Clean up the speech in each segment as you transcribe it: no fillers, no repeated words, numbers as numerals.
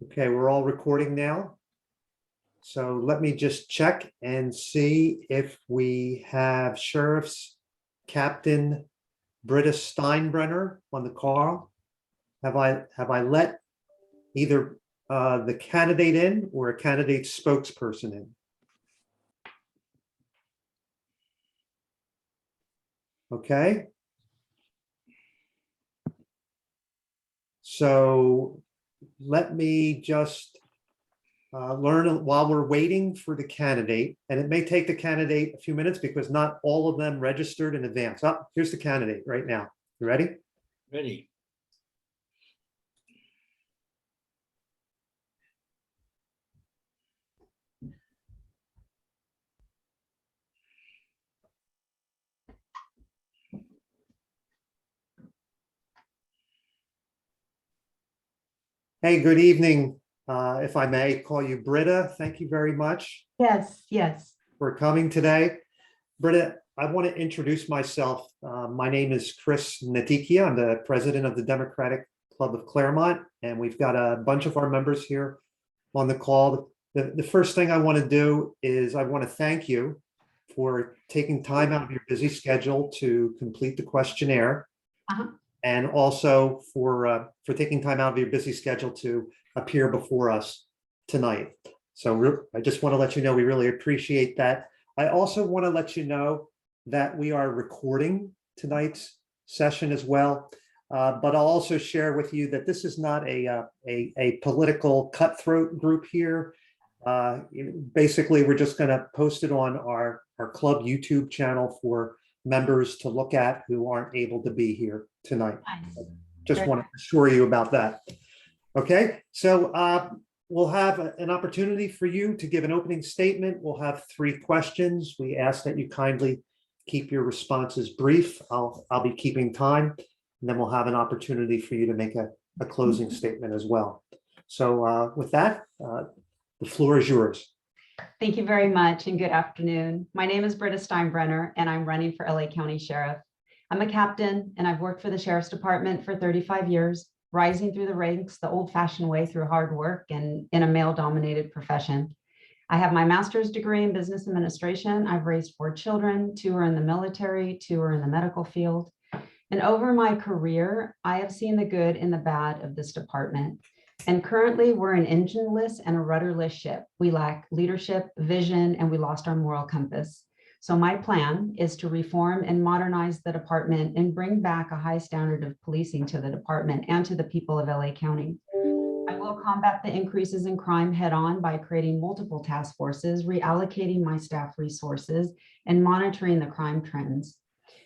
Okay, we're all recording now. So let me just check and see if we have Sheriff's Captain Britta Steinbrenner on the call. Have I let either the candidate in or a candidate spokesperson in? Okay. So let me just learn while we're waiting for the candidate, and it may take the candidate a few minutes because not all of them registered in advance. Oh, here's the candidate right now. You ready? Ready. Hey, good evening. If I may call you Britta, thank you very much Yes. for coming today. Britta, I want to introduce myself. My name is Chris Natikia. I'm the president of the Democratic Club of Claremont, and we've got a bunch of our members here on the call. The first thing I want to do is I want to thank you for taking time out of your busy schedule to complete the questionnaire. Uh-huh. And also for taking time out of your busy schedule to appear before us tonight. So I just want to let you know we really appreciate that. I also want to let you know that we are recording tonight's session as well. But I'll also share with you that this is not a political cutthroat group here. Basically, we're just going to post it on our club YouTube channel for members to look at who aren't able to be here tonight. Nice. Just want to assure you about that. Okay, so we'll have an opportunity for you to give an opening statement. We'll have 3 questions. We ask that you kindly keep your responses brief. I'll be keeping time, and then we'll have an opportunity for you to make a closing statement as well. So with that, the floor is yours. Thank you very much and good afternoon. My name is Britta Steinbrenner and I'm running for LA County Sheriff. I'm a captain and I've worked for the Sheriff's Department for 35 years, rising through the ranks the old-fashioned way through hard work and in a male-dominated profession. I have my master's degree in business administration. I've raised 4 children, 2 are in the military, 2 are in the medical field. And over my career, I have seen the good and the bad of this department. And currently we're an engineless and a rudderless ship. We lack leadership, vision, and we lost our moral compass. So my plan is to reform and modernize the department and bring back a high standard of policing to the department and to the people of LA County. I will combat the increases in crime head on by creating multiple task forces, reallocating my staff resources, and monitoring the crime trends.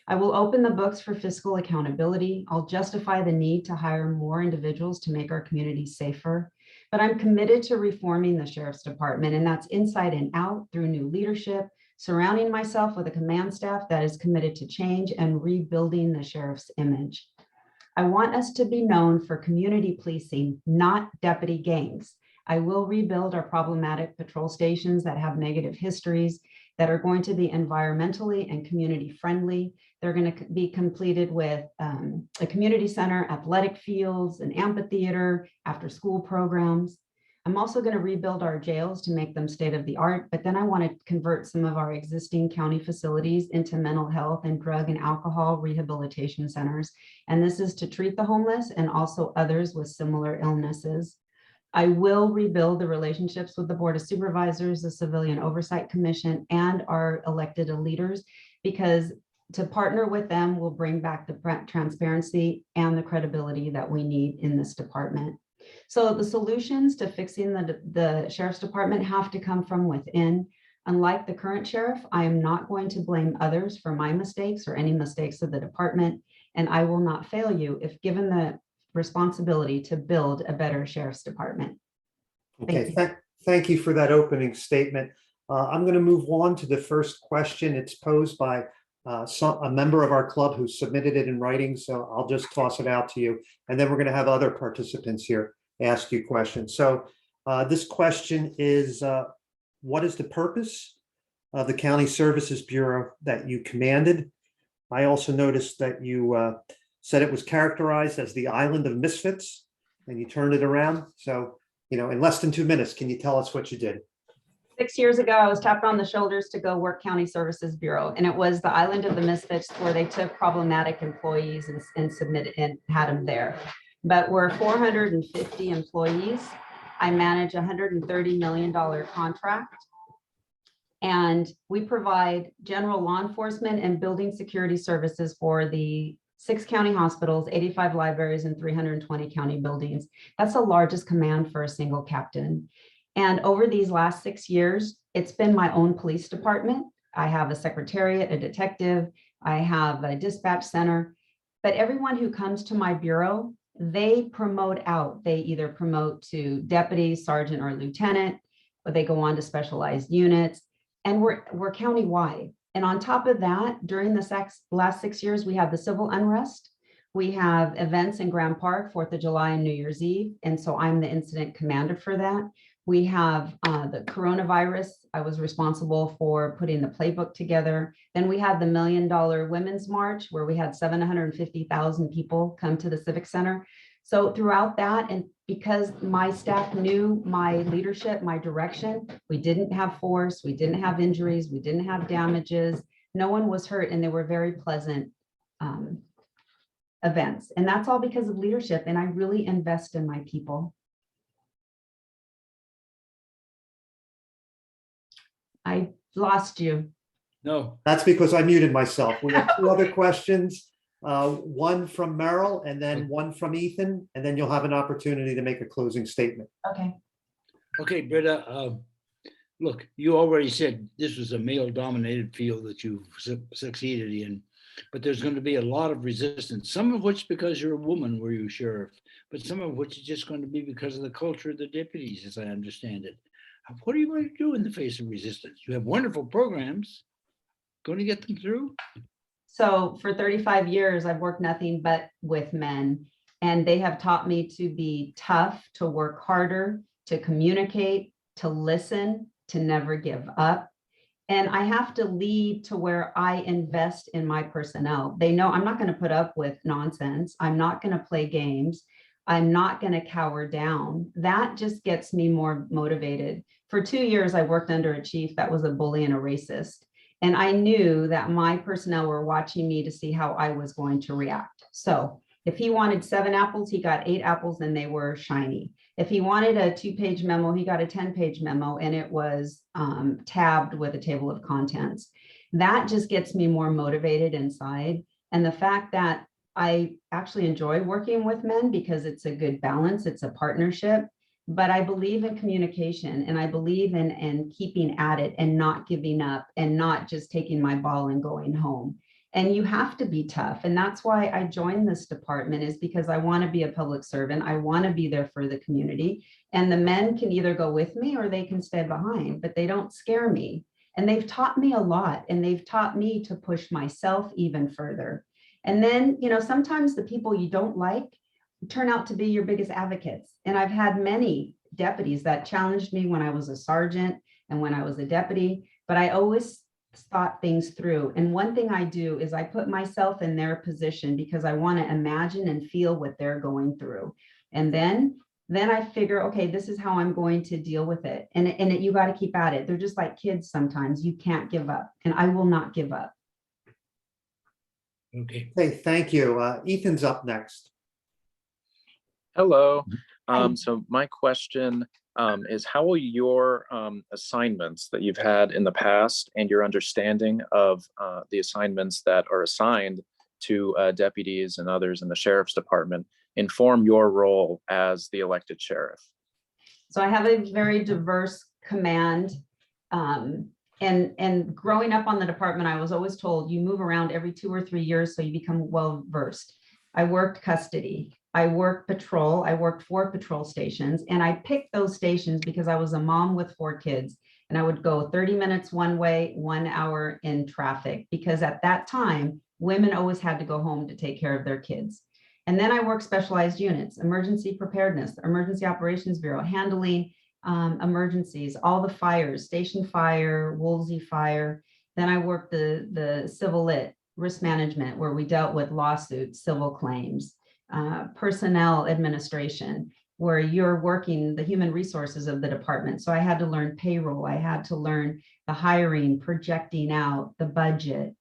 I will open the books for fiscal accountability. I'll justify the need to hire more individuals to make our communities safer. But I'm committed to reforming the Sheriff's Department, and that's inside and out through new leadership, surrounding myself with a command staff that is committed to change and rebuilding the sheriff's image. I want us to be known for community policing, not deputy gangs. I will rebuild our problematic patrol stations that have negative histories, that are going to be environmentally and community friendly. They're going to be completed with a community center, athletic fields, an amphitheater, after school programs. I'm also going to rebuild our jails to make them state of the art, but then I want to convert some of our existing county facilities into mental health and drug and alcohol rehabilitation centers. And this is to treat the homeless and also others with similar illnesses. I will rebuild the relationships with the Board of Supervisors, the Civilian Oversight Commission, and our elected leaders, because to partner with them will bring back the transparency and the credibility that we need in this department. So the solutions to fixing the Sheriff's Department have to come from within. Unlike the current sheriff, I am not going to blame others for my mistakes or any mistakes of the department, and I will not fail you if given the responsibility to build a better Sheriff's Department. Okay, thank you for that opening statement. I'm going to move on to the first question. It's posed by a member of our club who submitted it in writing, so I'll just toss it out to you. And then we're going to have other participants here ask you questions. So this question is, what is the purpose of the County Services Bureau that you commanded? I also noticed that you said it was characterized as the island of misfits, and you turned it around. So in less than 2 minutes, can you tell us what you did? 6 years ago, I was tapped on the shoulders to go work County Services Bureau, and it was the island of the misfits where they took problematic employees and submitted and had them there. But we're 450 employees. I manage a $130 million contract. And we provide general law enforcement and building security services for the 6 county hospitals, 85 libraries, and 320 county buildings. That's the largest command for a single captain. And over these last 6 years, it's been my own police department. I have a secretariat, a detective, I have a dispatch center, but everyone who comes to my bureau, they promote out. They either promote to deputy, sergeant, or lieutenant, or they go on to specialized units. And we're countywide. And on top of that, during the last 6 years, we have the civil unrest. We have events in Grand Park, 4th of July and New Year's Eve. And so I'm the incident commander for that. We have the coronavirus. I was responsible for putting the playbook together. Then we had the $1 Million Women's March, where we had 750,000 people come to the Civic Center. So throughout that, and because my staff knew my leadership, my direction, we didn't have force, we didn't have injuries, we didn't have damages, no one was hurt, and they were very pleasant events. And that's all because of leadership, and I really invest in my people. I lost you. No. That's because I muted myself. We have 2 other questions. One from Merrill and then one from Ethan, and then you'll have an opportunity to make a closing statement. Okay. Okay, Britta, look, you already said this was a male-dominated field that you've succeeded in, but there's going to be a lot of resistance, some of which because you're a woman, were you sheriff, but some of which is just going to be because of the culture of the deputies, as I understand it. What are you going to do in the face of resistance? You have wonderful programs. Going to get them through? So for 35 years, I've worked nothing but with men, and they have taught me to be tough, to work harder, to communicate, to listen, to never give up. And I have to lead to where I invest in my personnel. They know I'm not going to put up with nonsense. I'm not going to play games. I'm not going to cower down. That just gets me more motivated. For 2 years, I worked under a chief that was a bully and a racist. And I knew that my personnel were watching me to see how I was going to react. So if he wanted 7 apples, he got 8 apples and they were shiny. If he wanted a 2-page memo, he got a 10-page memo and it was tabbed with a table of contents. That just gets me more motivated inside. And the fact that I actually enjoy working with men because it's a good balance, it's a partnership. But I believe in communication, and I believe in keeping at it and not giving up and not just taking my ball and going home. And you have to be tough. And that's why I joined this department, is because I want to be a public servant. I want to be there for the community. And the men can either go with me or they can stay behind, but they don't scare me. And they've taught me a lot, and they've taught me to push myself even further. And then, sometimes the people you don't like turn out to be your biggest advocates. And I've had many deputies that challenged me when I was a sergeant and when I was a deputy, but I always thought things through. And one thing I do is I put myself in their position because I want to imagine and feel what they're going through. And then I figure, okay, this is how I'm going to deal with it. And you got to keep at it. They're just like kids sometimes. You can't give up, and I will not give up. Okay. Hey, thank you. Ethan's up next. Hello. Hi. So my question is, how will your assignments that you've had in the past and your understanding of the assignments that are assigned to deputies and others in the sheriff's department inform your role as the elected sheriff? So I have a very diverse command. And growing up on the department, I was always told you move around every 2 or 3 years so you become well versed. I worked custody. I worked patrol. I worked 4 patrol stations, and I picked those stations because I was a mom with 4 kids, and I would go 30 minutes one way, 1 hour in traffic, because at that time, women always had to go home to take care of their kids. And then I worked specialized units, emergency preparedness, emergency operations bureau, handling emergencies, all the fires, station fire, Woolsey fire. Then I worked the civil lit, risk management, where we dealt with lawsuits, civil claims, personnel administration. where you're working the human resources of the department. So I had to learn payroll. I had to learn the hiring, projecting out the budget.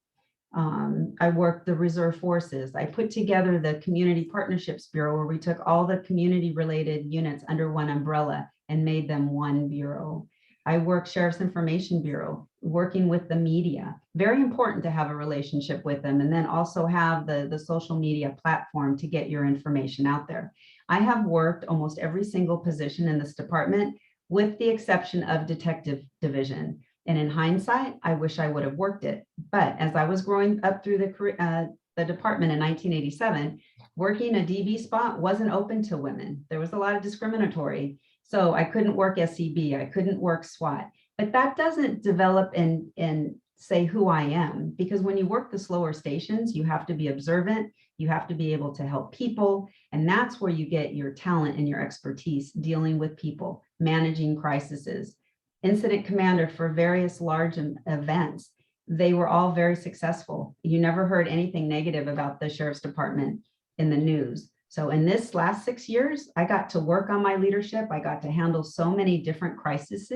I worked the reserve forces. I put together the Community Partnerships Bureau, where we took all the community related units under one umbrella and made them one bureau. I worked Sheriff's Information Bureau, working with the media. Very important to have a relationship with them, and then also have the social media platform to get your information out there. I have worked almost every single position in this department, with the exception of Detective Division. And in hindsight, I wish I would have worked it. But as I was growing up through the department in 1987, working a DB spot wasn't open to women. There was a lot of discriminatory. So I couldn't work SCB, I couldn't work SWAT. But that doesn't develop and say who I am, because when you work the slower stations, you have to be observant, you have to be able to help people. And that's where you get your talent and your expertise, dealing with people, managing crises. Incident commander for various large events. They were all very successful. You never heard anything negative about the sheriff's department in the news. So in this last 6 years, I got to work on my leadership. I got to handle so many different crises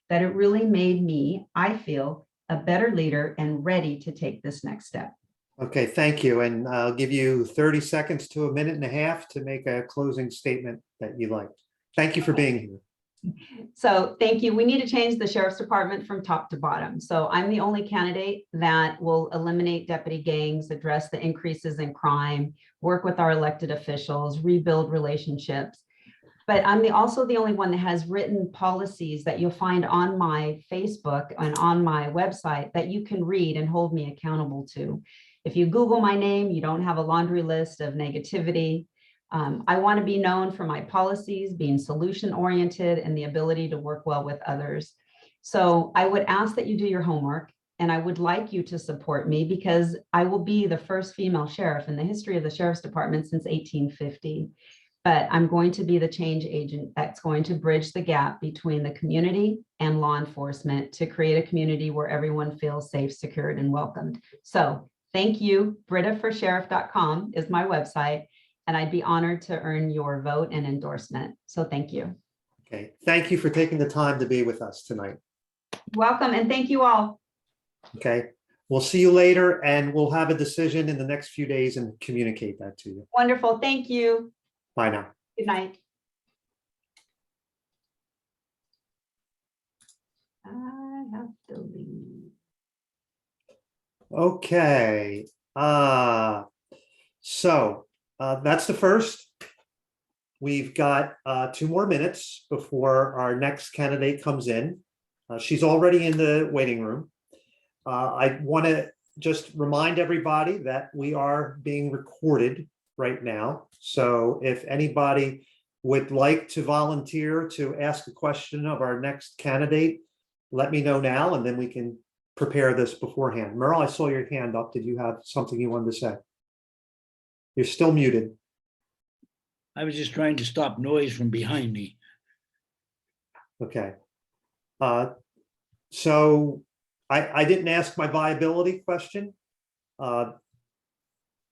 that it really made me, I feel, a better leader and ready to take this next step. Okay, thank you. And I'll give you 30 seconds to a minute and a half to make a closing statement that you like. Thank you for being here. So thank you. We need to change the sheriff's department from top to bottom. So I'm the only candidate that will eliminate deputy gangs, address the increases in crime, work with our elected officials, rebuild relationships. But I'm also the only one that has written policies that you'll find on my Facebook and on my website that you can read and hold me accountable to. If you Google my name, you don't have a laundry list of negativity. I want to be known for my policies, being solution oriented, and the ability to work well with others. So I would ask that you do your homework, and I would like you to support me, because I will be the first female sheriff in the history of the sheriff's department since 1850. But I'm going to be the change agent that's going to bridge the gap between the community and law enforcement to create a community where everyone feels safe, secured, and welcomed. So thank you. BrittaForSheriff.com is my website. And I'd be honored to earn your vote and endorsement. So thank you. Okay, thank you for taking the time to be with us tonight. Welcome, and thank you all. Okay, we'll see you later, and we'll have a decision in the next few days and communicate that to you. Wonderful. Thank you. Bye now. Good night. I have to leave. Okay, so that's the first. We've got 2 more minutes before our next candidate comes in. She's already in the waiting room. I want to just remind everybody that we are being recorded right now. So if anybody would like to volunteer to ask a question of our next candidate, let me know now, and then we can prepare this beforehand. Merle, I saw your hand up. Did you have something you wanted to say? You're still muted. I was just trying to stop noise from behind me. Okay. So I didn't ask my viability question.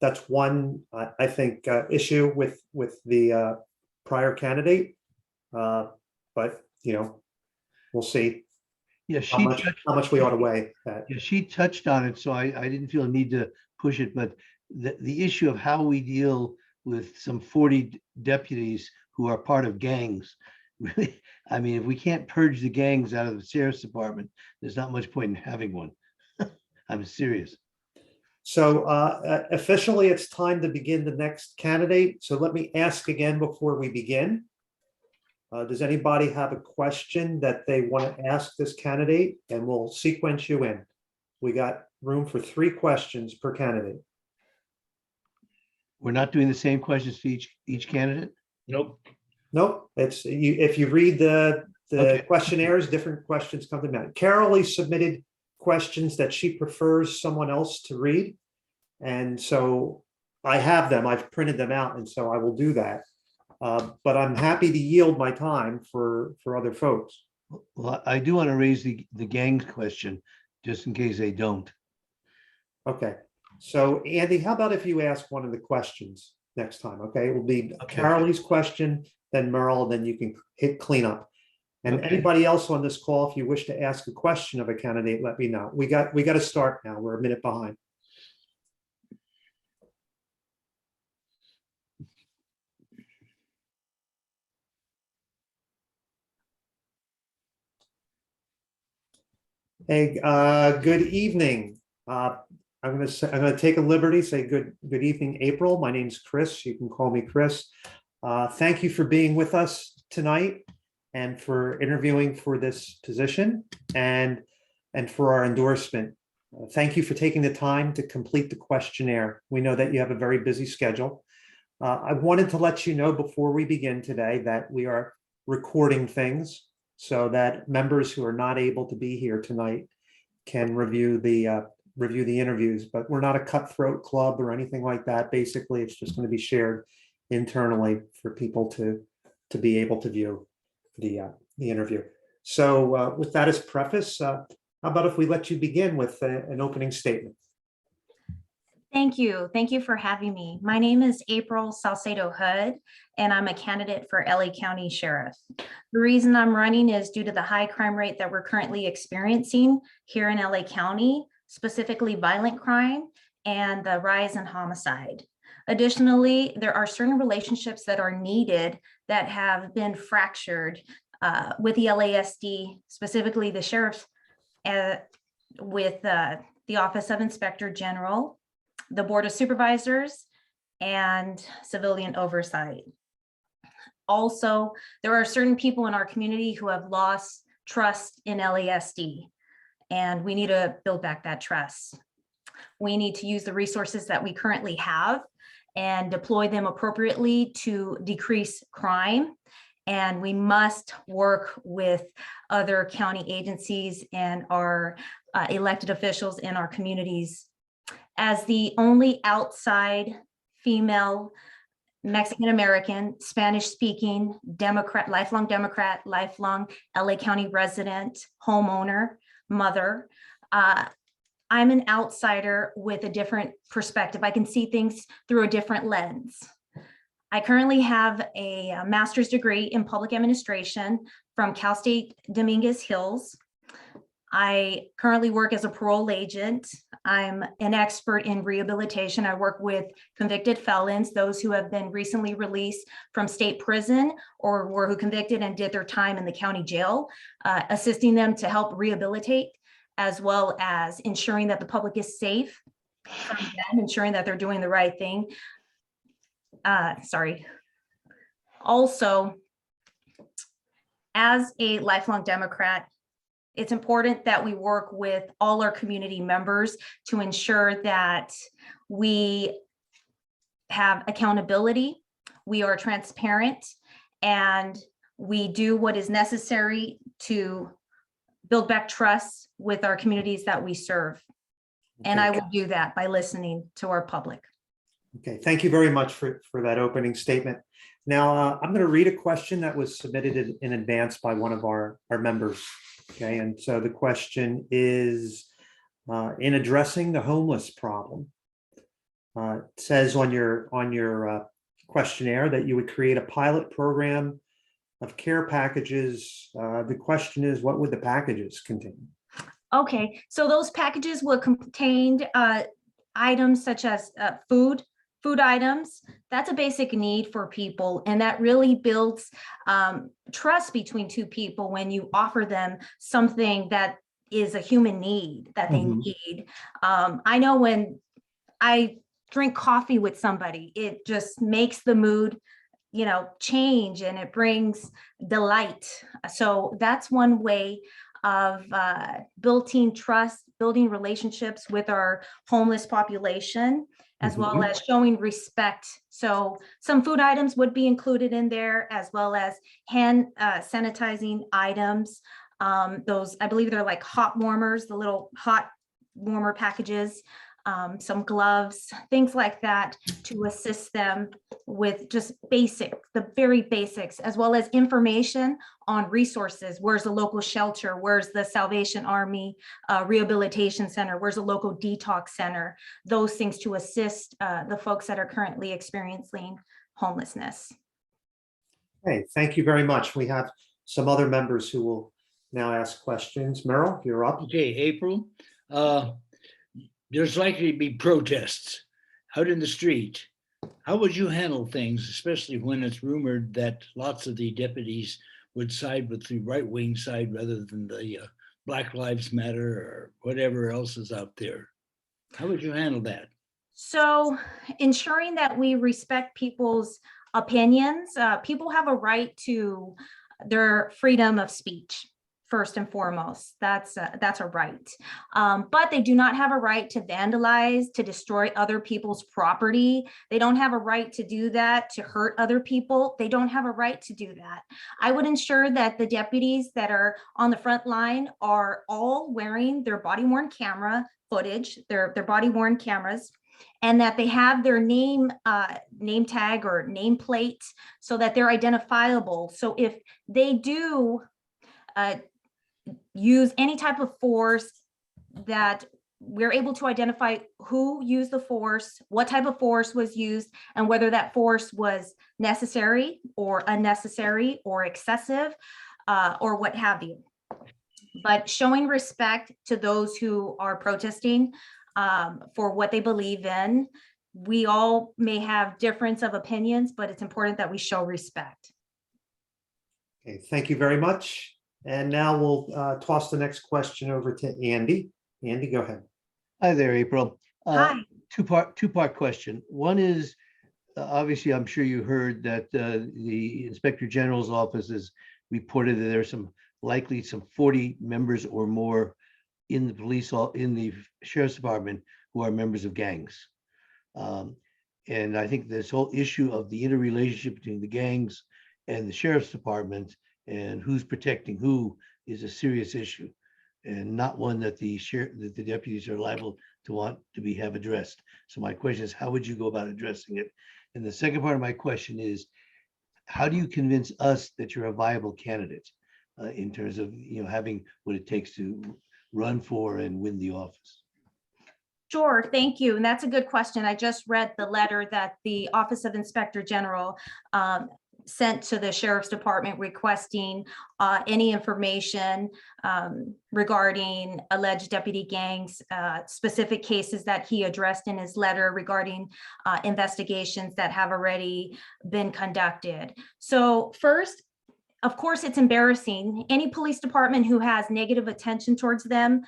That's one, I think, issue with the prior candidate. But, you know, we'll see Yeah, how much we ought to weigh that. yeah, she touched on it, so I didn't feel a need to push it, but the issue of how we deal with some 40 deputies who are part of gangs, really, I mean, if we can't purge the gangs out of the sheriff's department, there's not much point in having one. I'm serious. So officially, it's time to begin the next candidate. So let me ask again before we begin. Does anybody have a question that they want to ask this candidate? And we'll sequence you in. We got room for 3 questions per candidate. We're not doing the same questions for each candidate? Nope. Nope, it's you. If you read the Okay. questionnaires, different questions come to mind. Carolee submitted questions that she prefers someone else to read. And so I have them, I've printed them out, and so I will do that. But I'm happy to yield my time for other folks. Well, I do want to raise the gangs question, just in case they don't. Okay, so Andy, how about if you ask one of the questions next time? Okay, it will be Okay. Carolee's question, then Merle, then you can hit cleanup. And Okay. anybody else on this call, if you wish to ask a question of a candidate, let me know. We got to start now. We're a minute behind. Hey, good evening. I'm going to take a liberty, say good evening, April. My name's Chris. You can call me Chris. Thank you for being with us tonight and for interviewing for this position and for our endorsement. Thank you for taking the time to complete the questionnaire. We know that you have a very busy schedule. I wanted to let you know before we begin today that we are recording things so that members who are not able to be here tonight can review the interviews, but we're not a cutthroat club or anything like that. Basically, it's just going to be shared internally for people to be able to view the interview. So with that as preface, how about if we let you begin with an opening statement? Thank you. Thank you for having me. My name is April Salcedo Hood, and I'm a candidate for LA County Sheriff. The reason I'm running is due to the high crime rate that we're currently experiencing here in LA County, specifically violent crime and the rise in homicide. Additionally, there are certain relationships that are needed that have been fractured with the LASD, specifically the sheriff's with the Office of Inspector General, the Board of Supervisors, and civilian oversight. Also, there are certain people in our community who have lost trust in LASD, and we need to build back that trust. We need to use the resources that we currently have and deploy them appropriately to decrease crime. And we must work with other county agencies and our elected officials in our communities. As the only outside female Mexican-American, Spanish-speaking Democrat, lifelong LA County resident, homeowner, mother, I'm an outsider with a different perspective. I can see things through a different lens. I currently have a master's degree in public administration from Cal State Dominguez Hills. I currently work as a parole agent. I'm an expert in rehabilitation. I work with convicted felons, those who have been recently released from state prison or were convicted and did their time in the county jail, assisting them to help rehabilitate, as well as ensuring that the public is safe from them, ensuring that they're doing the right thing. Also, as a lifelong Democrat, it's important that we work with all our community members to ensure that we have accountability, we are transparent, and we do what is necessary to build back trust with our communities that we serve. And I will do that by listening to our public. Okay, thank you very much for that opening statement. Now, I'm going to read a question that was submitted in advance by one of our members. Okay, and so the question is, in addressing the homeless problem, it says on your questionnaire that you would create a pilot program of care packages. The question is, what would the packages contain? Okay, so those packages will contain items such as food items. That's a basic need for people, and that really builds trust between two people when you offer them something that is a human need that they need. I know when I drink coffee with somebody, it just makes the mood, change, and it brings delight. So that's one way of building trust, building relationships with our homeless population, as well as showing respect. So some food items would be included in there, as well as hand sanitizing items. Those, I believe they're like hot warmers, the little hot warmer packages, some gloves, things like that, to assist them with just the very basics, as well as information on resources. Where's the local shelter? Where's the Salvation Army Rehabilitation Center? Where's a local detox center? Those things to assist the folks that are currently experiencing homelessness. Okay, thank you very much. We have some other members who will now ask questions. Merrill, you're up. Okay, April, there's likely to be protests out in the street. How would you handle things, especially when it's rumored that lots of the deputies would side with the right-wing side rather than the Black Lives Matter or whatever else is out there? How would you handle that? So ensuring that we respect people's opinions, people have a right to their freedom of speech. First and foremost, that's a right. But they do not have a right to vandalize, to destroy other people's property. They don't have a right to do that, to hurt other people. They don't have a right to do that. I would ensure that the deputies that are on the front line are all wearing their body-worn camera footage, their body-worn cameras, and that they have their name tag or nameplate so that they're identifiable. So if they do use any type of force, that we're able to identify who used the force, what type of force was used, and whether that force was necessary or unnecessary or excessive or what have you. But showing respect to those who are protesting for what they believe in. We all may have difference of opinions, but it's important that we show respect. Okay, thank you very much. And now we'll toss the next question over to Andy. Andy, go ahead. Hi there, April. Hi. Two-part question. One is, obviously, I'm sure you heard that the Inspector General's office has reported that there's likely some 40 members or more in the Sheriff's Department who are members of gangs. And I think this whole issue of the interrelationship between the gangs and the Sheriff's Department and who's protecting who is a serious issue, and not one that the deputies are liable to have addressed. So my question is, how would you go about addressing it? And the second part of my question is, how do you convince us that you're a viable candidate in terms of having what it takes to run for and win the office? Sure, thank you. And that's a good question. I just read the letter that the Office of Inspector General sent to the Sheriff's Department requesting any information regarding alleged deputy gangs, specific cases that he addressed in his letter regarding investigations that have already been conducted. So first, of course, it's embarrassing. Any police department who has negative attention towards them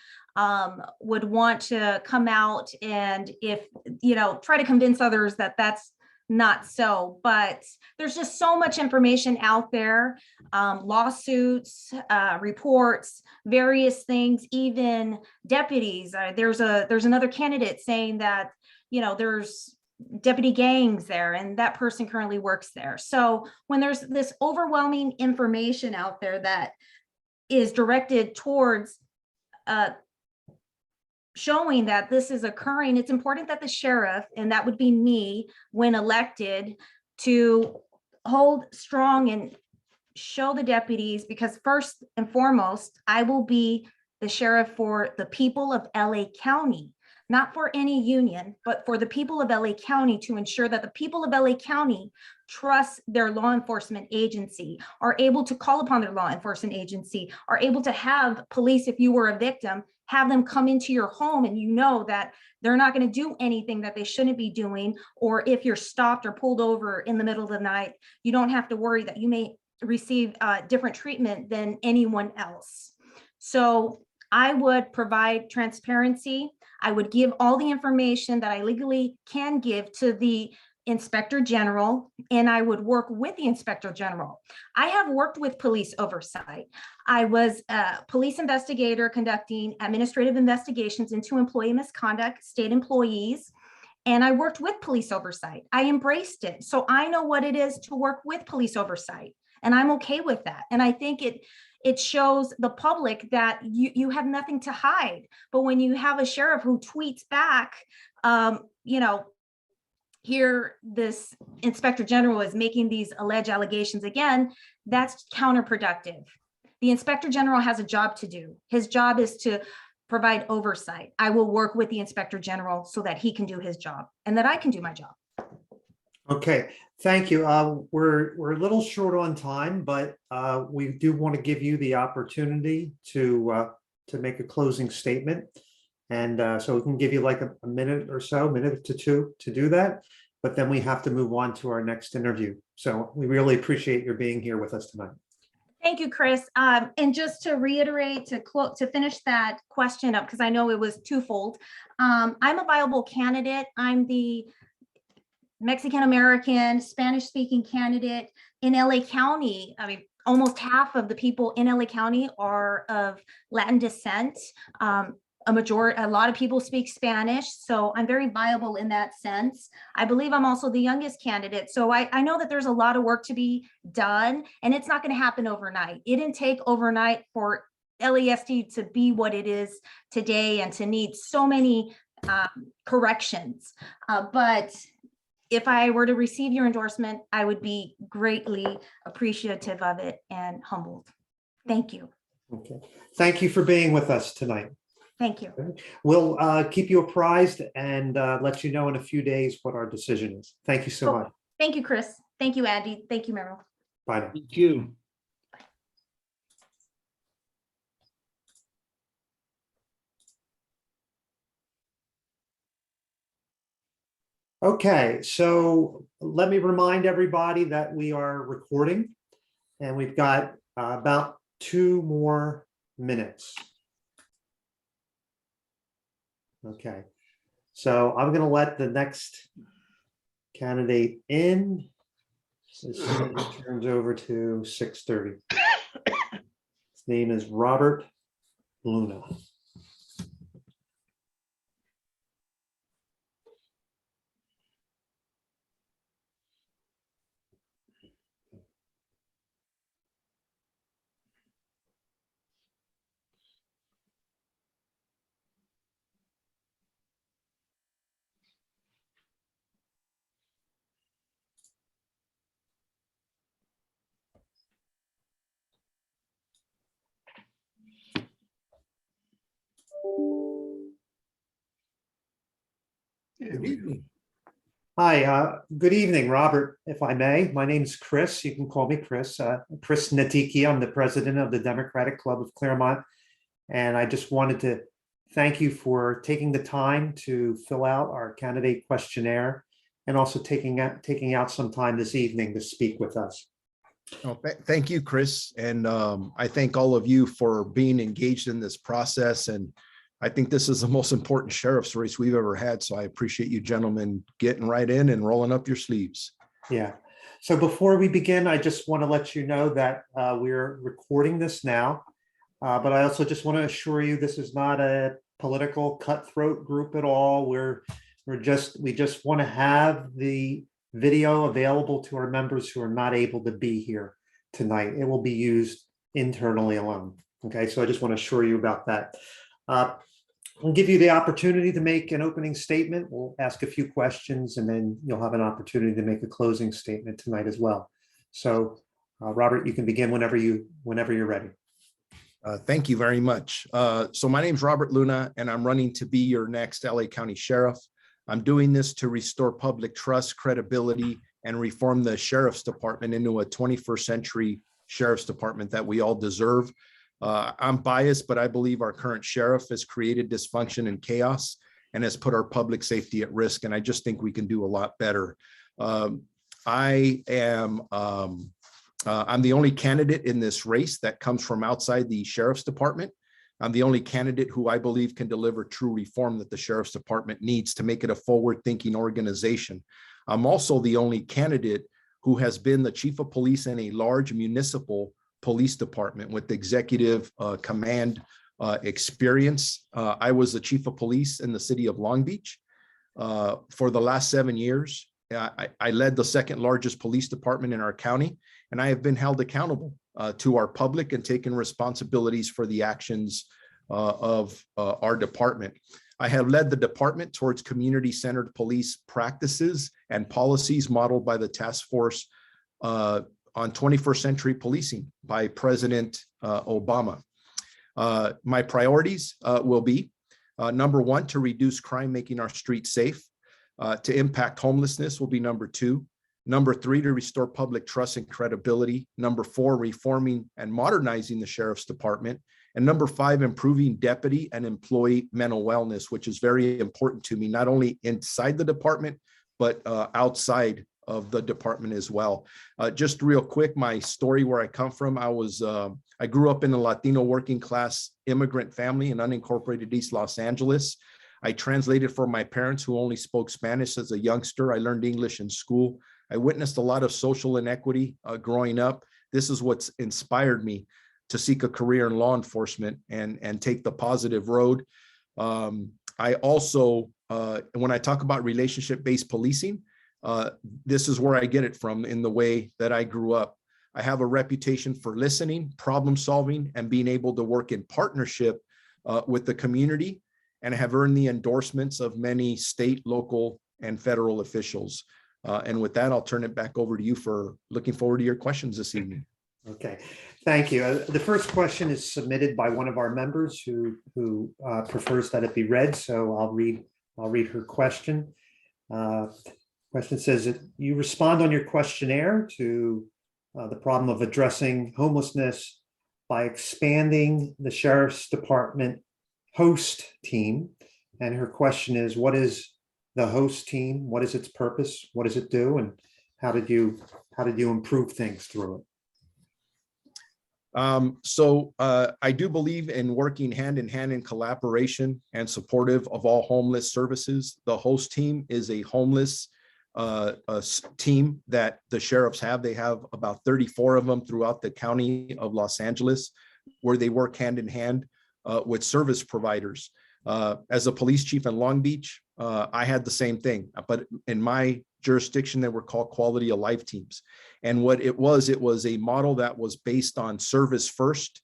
would want to come out and try to convince others that that's not so, but there's just so much information out there, lawsuits, reports, various things, even deputies. There's another candidate saying that, there's deputy gangs there and that person currently works there. So when there's this overwhelming information out there that is directed towards showing that this is occurring, it's important that the sheriff, and that would be me when elected, to hold strong and show the deputies, because first and foremost, I will be the sheriff for the people of LA County, not for any union, but for the people of LA County, to ensure that the people of LA County trust their law enforcement agency, are able to call upon their law enforcement agency, are able to have police, if you were a victim, have them come into your home and that they're not going to do anything that they shouldn't be doing. Or if you're stopped or pulled over in the middle of the night, you don't have to worry that you may receive different treatment than anyone else. So I would provide transparency. I would give all the information that I legally can give to the Inspector General, and I would work with the Inspector General. I have worked with police oversight. I was a police investigator conducting administrative investigations into employee misconduct, state employees, and I worked with police oversight. I embraced it. So I know what it is to work with police oversight, and I'm okay with that. And I think it shows the public that you have nothing to hide. But when you have a sheriff who tweets back, here this Inspector General is making these alleged allegations again, that's counterproductive. The Inspector General has a job to do. His job is to provide oversight. I will work with the Inspector General so that he can do his job and that I can do my job. Okay, thank you. We're a little short on time, but we do want to give you the opportunity to make a closing statement. And so we can give you like a minute or so, minute to two to do that. But then we have to move on to our next interview. So we really appreciate your being here with us tonight. Thank you, Chris. And just to reiterate, to finish that question up, because I know it was twofold. I'm a viable candidate. I'm the Mexican-American, Spanish-speaking candidate in LA County. I mean, almost half of the people in LA County are of Latin descent. A lot of people speak Spanish, so I'm very viable in that sense. I believe I'm also the youngest candidate, so I know that there's a lot of work to be done, and it's not going to happen overnight. It didn't take overnight for LASD to be what it is today and to need so many corrections. But if I were to receive your endorsement, I would be greatly appreciative of it and humbled. Thank you. Okay, thank you for being with us tonight. Thank you. We'll keep you apprised and let you know in a few days what our decision is. Thank you so much. Thank you, Chris. Thank you, Andy. Thank you, Meryl. Bye now. Thank you. Okay, so let me remind everybody that we are recording and we've got about 2 more minutes. Okay, so I'm going to let the next candidate in as soon as it turns over to 6:30. His name is Robert Luna. Good evening. Hi, good evening, Robert, if I may. My name's Chris. You can call me Chris. Chris Natiki. I'm the president of the Democratic Club of Claremont. And I just wanted to thank you for taking the time to fill out our candidate questionnaire and also taking out some time this evening to speak with us. Oh, thank you, Chris. And I thank all of you for being engaged in this process. And I think this is the most important sheriff's race we've ever had. So I appreciate you gentlemen getting right in and rolling up your sleeves. Yeah. So before we begin, I just want to let you know that we're recording this now. But I also just want to assure you this is not a political cutthroat group at all. We just want to have the video available to our members who are not able to be here tonight. It will be used internally alone. Okay, so I just want to assure you about that. We'll give you the opportunity to make an opening statement. We'll ask a few questions and then you'll have an opportunity to make a closing statement tonight as well. So Robert, you can begin whenever you're ready. Thank you very much. So my name's Robert Luna and I'm running to be your next LA County Sheriff. I'm doing this to restore public trust, credibility, and reform the Sheriff's Department into a 21st century Sheriff's Department that we all deserve. I'm biased, but I believe our current sheriff has created dysfunction and chaos and has put our public safety at risk. And I just think we can do a lot better. I'm the only candidate in this race that comes from outside the Sheriff's Department. I'm the only candidate who I believe can deliver true reform that the Sheriff's Department needs to make it a forward-thinking organization. I'm also the only candidate who has been the chief of police in a large municipal police department with executive command experience. I was the chief of police in the city of Long Beach for the last 7 years. I led the second largest police department in our county, and I have been held accountable to our public and taken responsibilities for the actions of our department. I have led the department towards community-centered police practices and policies modeled by the task force on 21st century policing by President Obama. My priorities will be, number one, to reduce crime, making our streets safe. To impact homelessness will be number two. Number 3, to restore public trust and credibility. Number 4, reforming and modernizing the sheriff's department. And number 5, improving deputy and employee mental wellness, which is very important to me, not only inside the department, but outside of the department as well. Just real quick, my story where I come from, I grew up in a Latino working class immigrant family in unincorporated East Los Angeles. I translated for my parents who only spoke Spanish as a youngster. I learned English in school. I witnessed a lot of social inequity growing up. This is what's inspired me to seek a career in law enforcement and take the positive road. I also, when I talk about relationship-based policing, this is where I get it from in the way that I grew up. I have a reputation for listening, problem solving, and being able to work in partnership with the community, and have earned the endorsements of many state, local, and federal officials. And with that, I'll turn it back over to you for looking forward to your questions this evening. Okay, thank you. The first question is submitted by one of our members who prefers that it be read. So I'll read her question. Question says that you respond on your questionnaire to the problem of addressing homelessness by expanding the Sheriff's Department host team. And her question is, what is the host team? What is its purpose? What does it do? And how did you improve things through it? I do believe in working hand in hand in collaboration and supportive of all homeless services. The host team is a homeless team that the sheriffs have. They have about 34 of them throughout the county of Los Angeles, where they work hand in hand with service providers. As a police chief in Long Beach, I had the same thing, but in my jurisdiction, they were called quality of life teams. And what it was a model that was based on service first,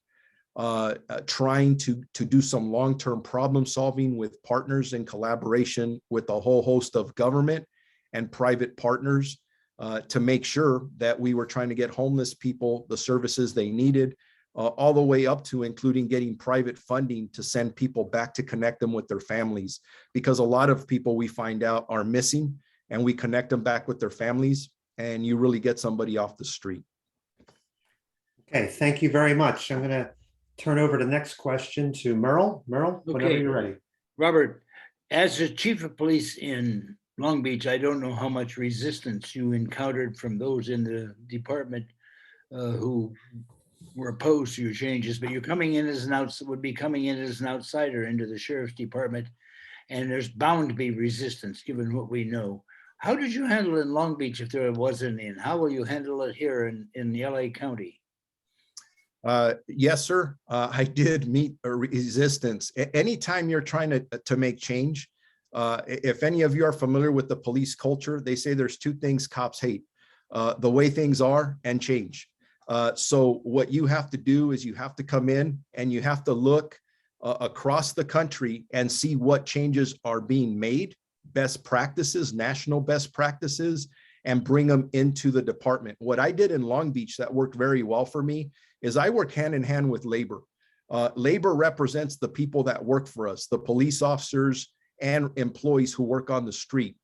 trying to do some long-term problem solving with partners in collaboration with a whole host of government and private partners to make sure that we were trying to get homeless people the services they needed, all the way up to including getting private funding to send people back to connect them with their families. Because a lot of people we find out are missing, and we connect them back with their families, and you really get somebody off the street. Okay, thank you very much. I'm going to turn over the next question to Merle. Merle, whenever Okay. you're ready. Robert, as the chief of police in Long Beach, I don't know how much resistance you encountered from those in the department who were opposed to your changes, but you're coming in as would be coming in as an outsider into the sheriff's department, and there's bound to be resistance given what we know. How did you handle it in Long Beach if there was any, and how will you handle it here in the LA County? Yes, sir. I did meet a resistance. Anytime you're trying to make change, if any of you are familiar with the police culture, they say there's two things cops hate, the way things are and change. So what you have to do is you have to come in and you have to look across the country and see what changes are being made, best practices, national best practices, and bring them into the department. What I did in Long Beach that worked very well for me is I work hand in hand with labor. Labor represents the people that work for us, the police officers and employees who work on the street.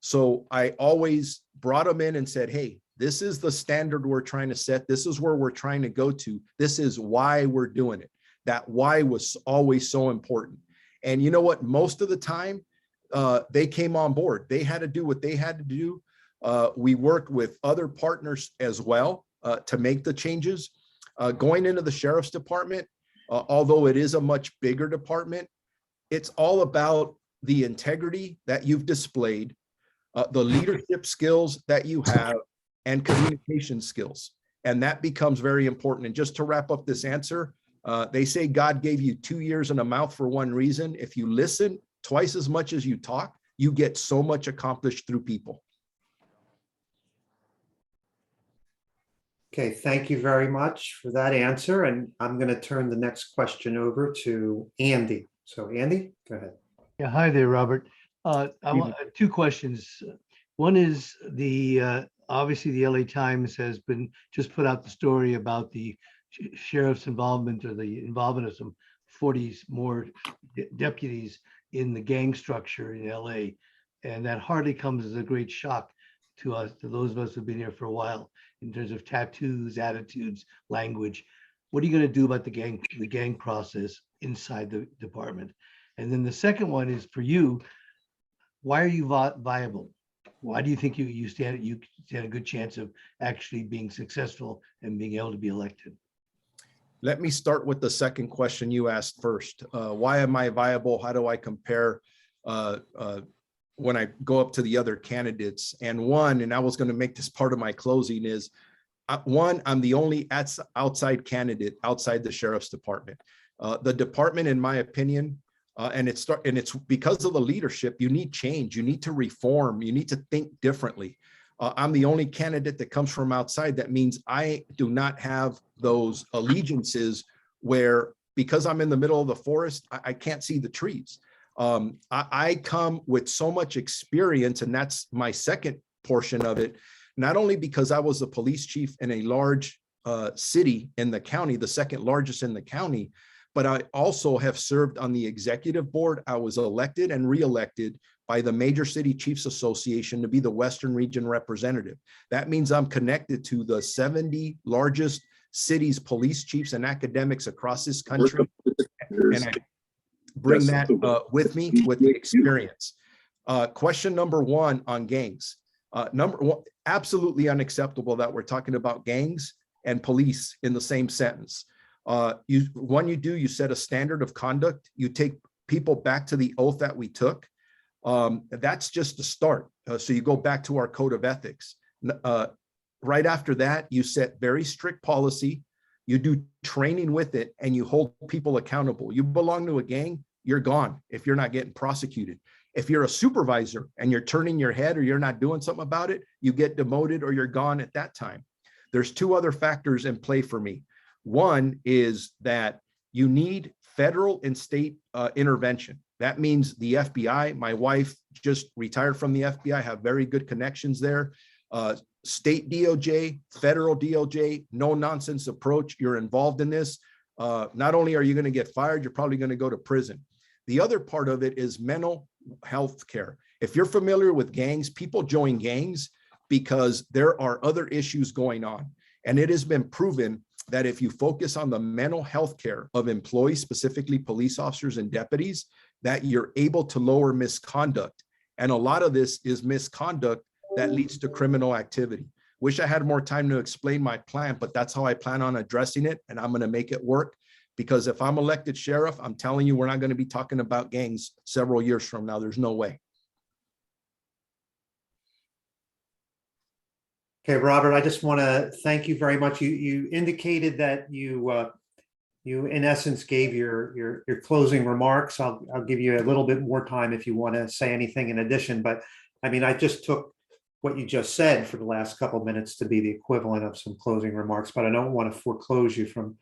So I always brought them in and said, hey, this is the standard we're trying to set. This is where we're trying to go to. This is why we're doing it. That why was always so important. And you know what? Most of the time, they came on board. They had to do what they had to do. We worked with other partners as well to make the changes. Going into the sheriff's department, although it is a much bigger department, it's all about the integrity that you've displayed, the leadership skills that you have, and communication skills. And that becomes very important. And just to wrap up this answer, they say God gave you 2 ears and a mouth for one reason. If you listen twice as much as you talk, you get so much accomplished through people. Okay, thank you very much for that answer. And I'm going to turn the next question over to Andy. So Andy, go ahead. Yeah, hi there, Robert. I want two questions. One is obviously the LA Times has just put out the story about the sheriff's involvement, or the involvement of some 40 more deputies in the gang structure in LA. And that hardly comes as a great shock to us, to those of us who've been here for a while, in terms of tattoos, attitudes, language. What are you going to do about the gang process inside the department? And then the second one is for you. Why are you viable? Why do you think you stand a good chance of actually being successful and being able to be elected? Let me start with the second question you asked first. Why am I viable? How do I compare when I go up to the other candidates? And I was going to make this part of my closing, is one, I'm the only outside candidate outside the sheriff's department. The department, in my opinion, and it's because of the leadership, you need change, you need to reform, you need to think differently. I'm the only candidate that comes from outside. That means I do not have those allegiances where, because I'm in the middle of the forest, I can't see the trees. I come with so much experience, and that's my second portion of it. Not only because I was the police chief in a large city in the county, the second largest in the county, but I also have served on the executive board. I was elected and reelected by the Major City Chiefs Association to be the Western Region representative. That means I'm connected to the 70 largest cities, police chiefs, and academics across this country. And I bring that with me with the experience. Question number one on gangs. Number one, absolutely unacceptable that we're talking about gangs and police in the same sentence. You set a standard of conduct. You take people back to the oath that we took. That's just the start. So you go back to our code of ethics. Right after that, you set very strict policy. You do training with it, and you hold people accountable. You belong to a gang, you're gone if you're not getting prosecuted. If you're a supervisor and you're turning your head or you're not doing something about it, you get demoted or you're gone at that time. There's two other factors in play for me. One is that you need federal and state intervention. That means the FBI. My wife just retired from the FBI, have very good connections there. State DOJ, federal DOJ, no nonsense approach. You're involved in this. Not only are you going to get fired, you're probably going to go to prison. The other part of it is mental health care. If you're familiar with gangs, people join gangs because there are other issues going on. And it has been proven that if you focus on the mental health care of employees, specifically police officers and deputies, that you're able to lower misconduct. And a lot of this is misconduct that leads to criminal activity. Wish I had more time to explain my plan, but that's how I plan on addressing it. And I'm going to make it work, because if I'm elected sheriff, I'm telling you, we're not going to be talking about gangs several years from now. There's no way. Okay, Robert, I just want to thank you very much. You indicated that you in essence gave your closing remarks. I'll give you a little bit more time if you want to say anything in addition. But I mean, I just took what you just said for the last couple of minutes to be the equivalent of some closing remarks, but I don't want to foreclose you from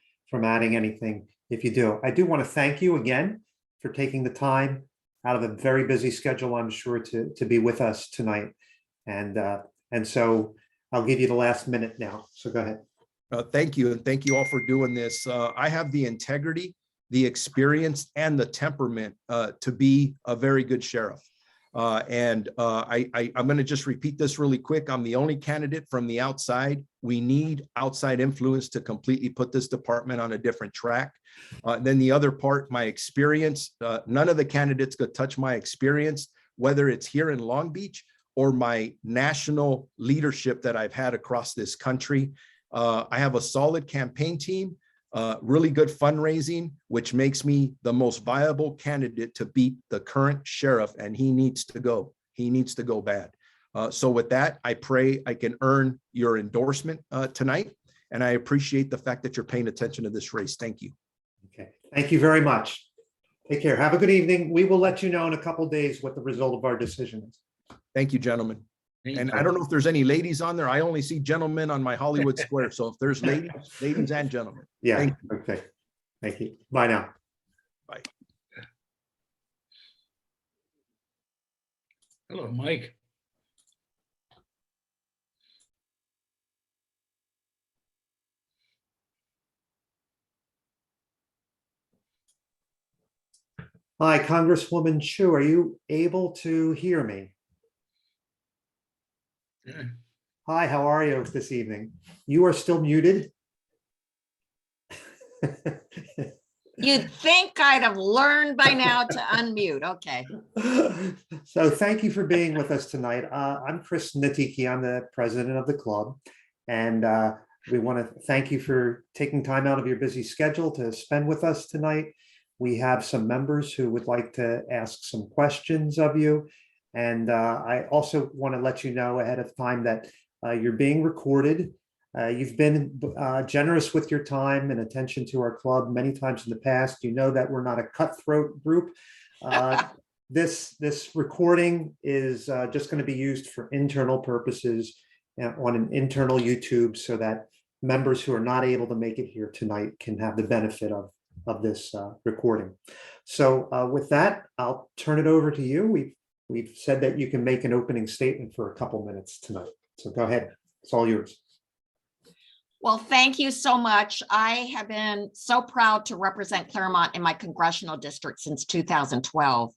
adding anything if you do. I do want to thank you again for taking the time out of a very busy schedule, I'm sure, to be with us tonight. And so I'll give you the last minute now. So go ahead. Thank you. And thank you all for doing this. I have the integrity, the experience, and the temperament to be a very good sheriff. I'm going to just repeat this really quick. I'm the only candidate from the outside. We need outside influence to completely put this department on a different track. Then the other part, my experience, none of the candidates could touch my experience, whether it's here in Long Beach or my national leadership that I've had across this country. I have a solid campaign team, really good fundraising, which makes me the most viable candidate to beat the current sheriff, and he needs to go. He needs to go bad. So with that, I pray I can earn your endorsement tonight, and I appreciate the fact that you're paying attention to this race. Thank you. Okay, thank you very much. Take care. Have a good evening. We will let you know in a couple of days what the result of our decision is. Thank you, gentlemen. Thank And you. I don't know if there's any ladies on there. I only see gentlemen on my Hollywood Square. So if there's ladies and gentlemen. Yeah, Thank okay. Thank you. Bye now. Hello, Mike. Hi, Congresswoman Chu, are you able to hear me? Hi, how are you this evening? You are still muted. You'd think I'd have learned by now to unmute. Okay. So thank you for being with us tonight. I'm Chris Natiki. I'm the president of the club. And we want to thank you for taking time out of your busy schedule to spend with us tonight. We have some members who would like to ask some questions of you. And I also want to let you know ahead of time that you're being recorded. You've been generous with your time and attention to our club many times in the past. You know that we're not a cutthroat group. This recording is just going to be used for internal purposes on an internal YouTube so that members who are not able to make it here tonight can have the benefit of this recording. So with that, I'll turn it over to you. We've said that you can make an opening statement for a couple minutes tonight. So go ahead. It's all yours. Well, thank you so much. I have been so proud to represent Claremont in my congressional district since 2012.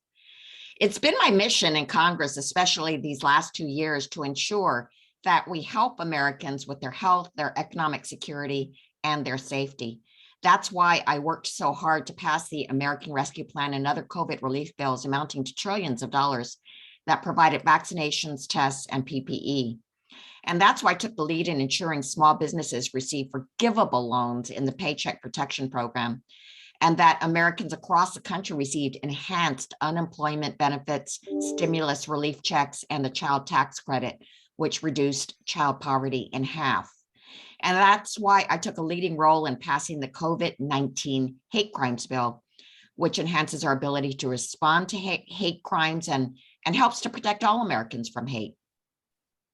It's been my mission in Congress, especially these last 2 years, to ensure that we help Americans with their health, their economic security, and their safety. That's why I worked so hard to pass the American Rescue Plan and other COVID relief bills amounting to trillions of dollars that provided vaccinations, tests, and PPE. And that's why I took the lead in ensuring small businesses receive forgivable loans in the Paycheck Protection Program, and that Americans across the country received enhanced unemployment benefits, stimulus relief checks, and the child tax credit, which reduced child poverty in half. And that's why I took a leading role in passing the COVID-19 hate crimes bill, which enhances our ability to respond to hate crimes and helps to protect all Americans from hate.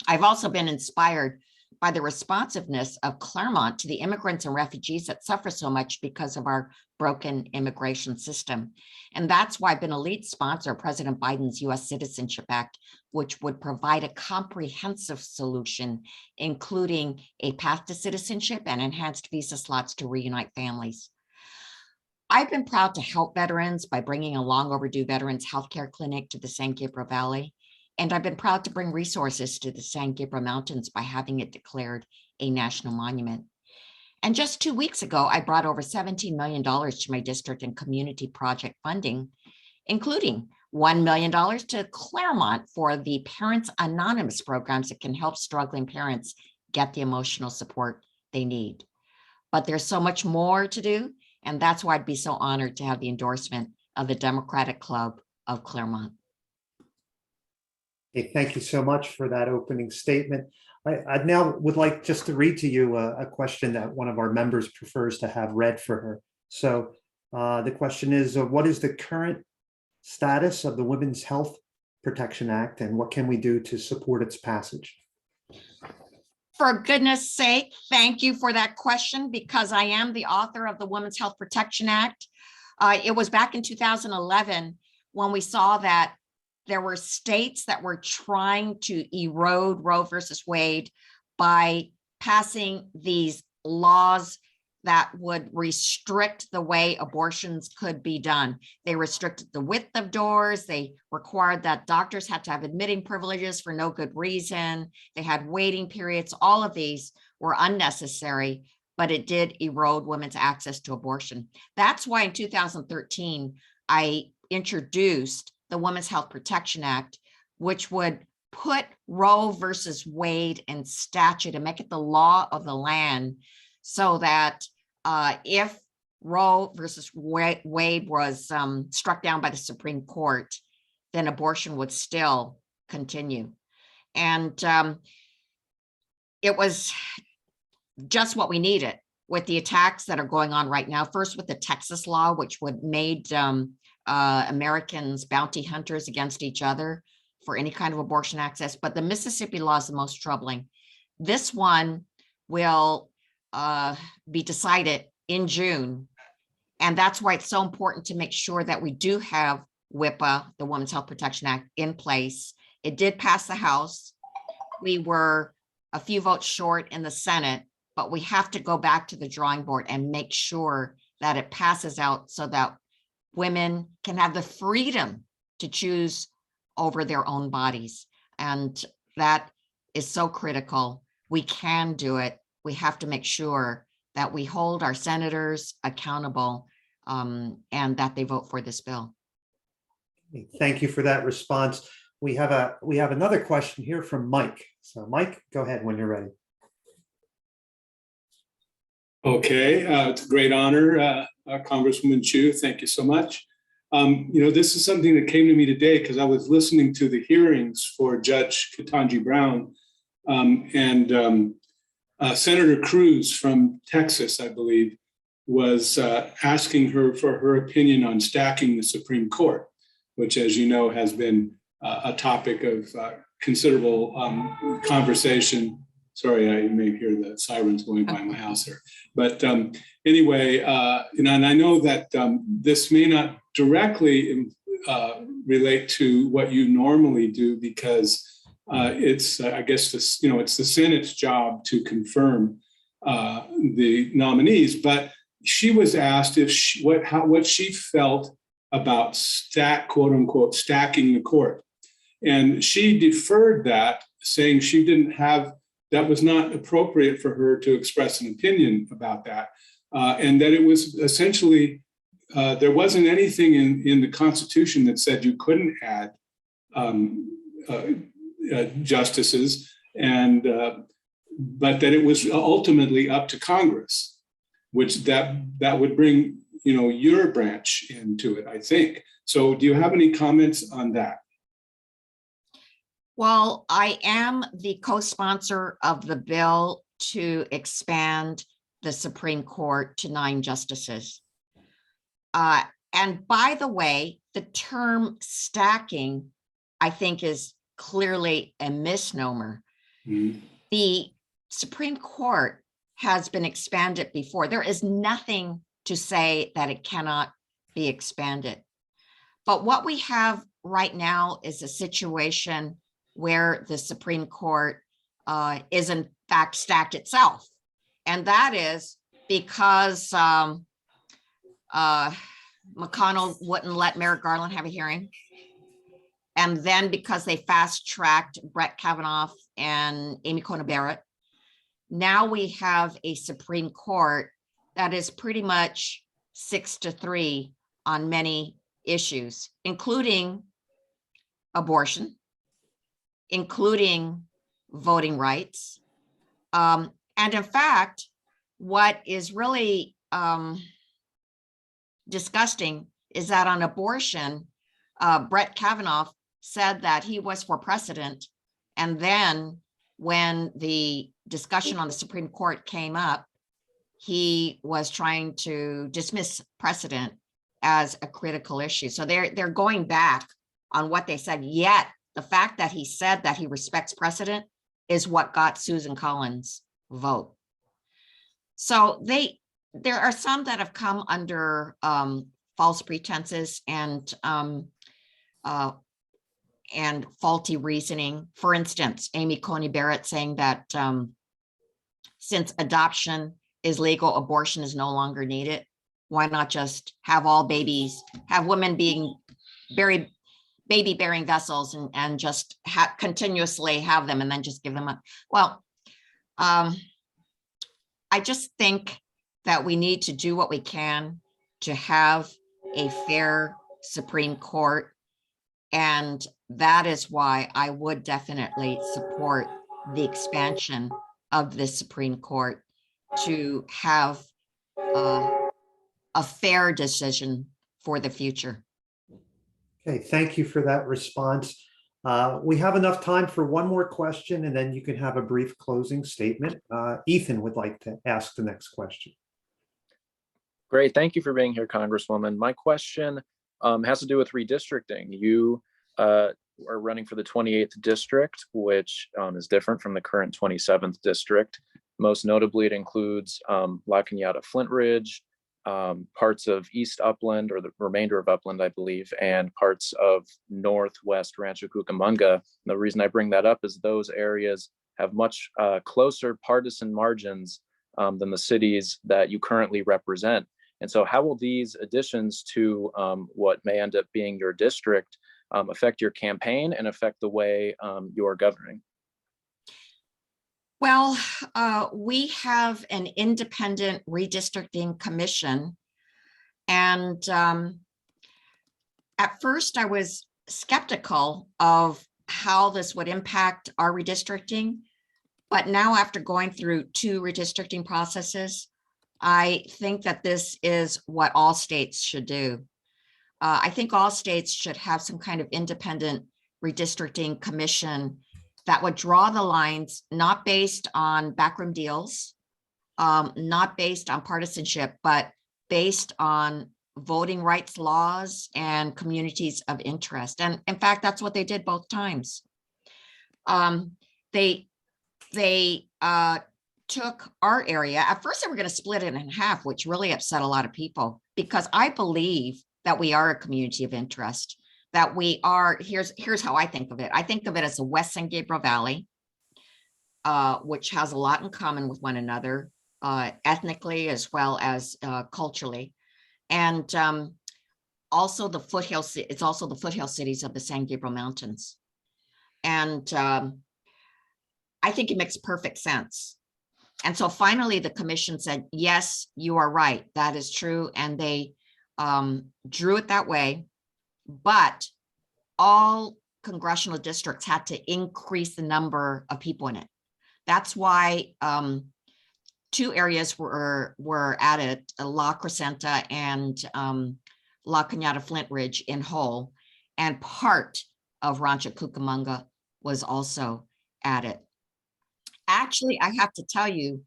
I've also been inspired by the responsiveness of Claremont to the immigrants and refugees that suffer so much because of our broken immigration system. And that's why I've been a lead sponsor of President Biden's U.S. Citizenship Act, which would provide a comprehensive solution, including a path to citizenship and enhanced visa slots to reunite families. I've been proud to help veterans by bringing a long overdue veterans healthcare clinic to the San Gabriel Valley. And I've been proud to bring resources to the San Gabriel Mountains by having it declared a national monument. And just 2 weeks ago, I brought over $17 million to my district in community project funding, including $1 million to Claremont for the Parents Anonymous programs that can help struggling parents get the emotional support they need. But there's so much more to do, and that's why I'd be so honored to have the endorsement of the Democratic Club of Claremont. Okay, thank you so much for that opening statement. I now would like just to read to you a question that one of our members prefers to have read for her. So the question is, what is the current status of the Women's Health Protection Act and what can we do to support its passage? For goodness sake, thank you for that question, because I am the author of the Women's Health Protection Act. It was back in 2011 when we saw that there were states that were trying to erode Roe versus Wade by passing these laws that would restrict the way abortions could be done. They restricted the width of doors. They required that doctors had to have admitting privileges for no good reason. They had waiting periods. All of these were unnecessary, but it did erode women's access to abortion. That's why in 2013, I introduced the Women's Health Protection Act, which would put Roe versus Wade in statute and make it the law of the land, so that if Roe versus Wade was struck down by the Supreme Court, then abortion would still continue. And it was just what we needed with the attacks that are going on right now. First with the Texas law, which would made Americans bounty hunters against each other for any kind of abortion access. But the Mississippi law is the most troubling. This one will be decided in June. And that's why it's so important to make sure that we do have WHIPA, the Women's Health Protection Act, in place. It did pass the House. We were a few votes short in the Senate, but we have to go back to the drawing board and make sure that it passes out so that women can have the freedom to choose over their own bodies. And that is so critical. We can do it. We have to make sure that we hold our senators accountable and that they vote for this bill. Thank you for that response. We have another question here from Mike. So Mike, go ahead when you're ready. Okay, it's a great honor, Congresswoman Chu. Thank you so much. This is something that came to me today because I was listening to the hearings for Judge Ketanji Brown and Senator Cruz from Texas, I believe, was asking her for her opinion on stacking the Supreme Court, which, as you know, has been a topic of considerable conversation. Sorry, I may hear the sirens going by my house here. But anyway, and I know that this may not directly relate to what you normally do because it's, I guess, it's the Senate's job to confirm the nominees. But she was asked if what she felt about quote unquote stacking the court, and she deferred that, saying she didn't have. That was not appropriate for her to express an opinion about that. And that it was essentially, there wasn't anything in the Constitution that said you couldn't add justices, and but that it was ultimately up to Congress, which that would bring, your branch into it, I think. So do you have any comments on that? Well, I am the co-sponsor of the bill to expand the Supreme Court to 9 justices. And by the way, the term stacking, I think, is clearly a misnomer. Mm-hmm. The Supreme Court has been expanded before. There is nothing to say that it cannot be expanded. But what we have right now is a situation where the Supreme Court is in fact stacked itself. And that is because McConnell wouldn't let Merrick Garland have a hearing. And then because they fast-tracked Brett Kavanaugh and Amy Coney Barrett, now we have a Supreme Court that is pretty much 6-3 on many issues, including abortion, including voting rights. And in fact, what is really disgusting is that on abortion, Brett Kavanaugh said that he was for precedent. And then when the discussion on the Supreme Court came up, he was trying to dismiss precedent as a critical issue. So they're going back on what they said, yet the fact that he said that he respects precedent is what got Susan Collins' vote. So there are some that have come under false pretenses and faulty reasoning. For instance, Amy Coney Barrett saying that since adoption is legal, abortion is no longer needed. Why not just have all babies, have women being baby-bearing vessels and just continuously have them and then just give them up? Well, I just think that we need to do what we can to have a fair Supreme Court. And that is why I would definitely support the expansion of the Supreme Court to have a fair decision for the future. Okay, thank you for that response. We have enough time for one more question, and then you can have a brief closing statement. Ethan would like to ask the next question. Great. Thank you for being here, Congresswoman. My question has to do with redistricting. You are running for the 28th district, which is different from the current 27th district. Most notably, it includes La Cañada Flint Ridge, parts of East Upland, or the remainder of Upland, I believe, and parts of Northwest Rancho Cucamonga. The reason I bring that up is those areas have much closer partisan margins than the cities that you currently represent. And so how will these additions to what may end up being your district affect your campaign and affect the way you're governing? Well, we have an independent redistricting commission. And at first I was skeptical of how this would impact our redistricting. But now after going through 2 redistricting processes, I think that this is what all states should do. I think all states should have some kind of independent redistricting commission that would draw the lines, not based on backroom deals, not based on partisanship, but based on voting rights laws and communities of interest. And in fact, that's what they did both times. They took our area. At first, they were going to split it in half, which really upset a lot of people, because I believe that we are a community of interest, that we are, here's how I think of it. I think of it as the West San Gabriel Valley, which has a lot in common with one another, ethnically as well as culturally. And also the foothill, it's also the foothill cities of the San Gabriel Mountains. And I think it makes perfect sense. And so finally, the commission said, yes, you are right. That is true. And they drew it that way. But all congressional districts had to increase the number of people in it. That's why 2 areas were added, La Crescenta and La Cañada Flint Ridge in whole, and part of Rancho Cucamonga was also added. Actually, I have to tell you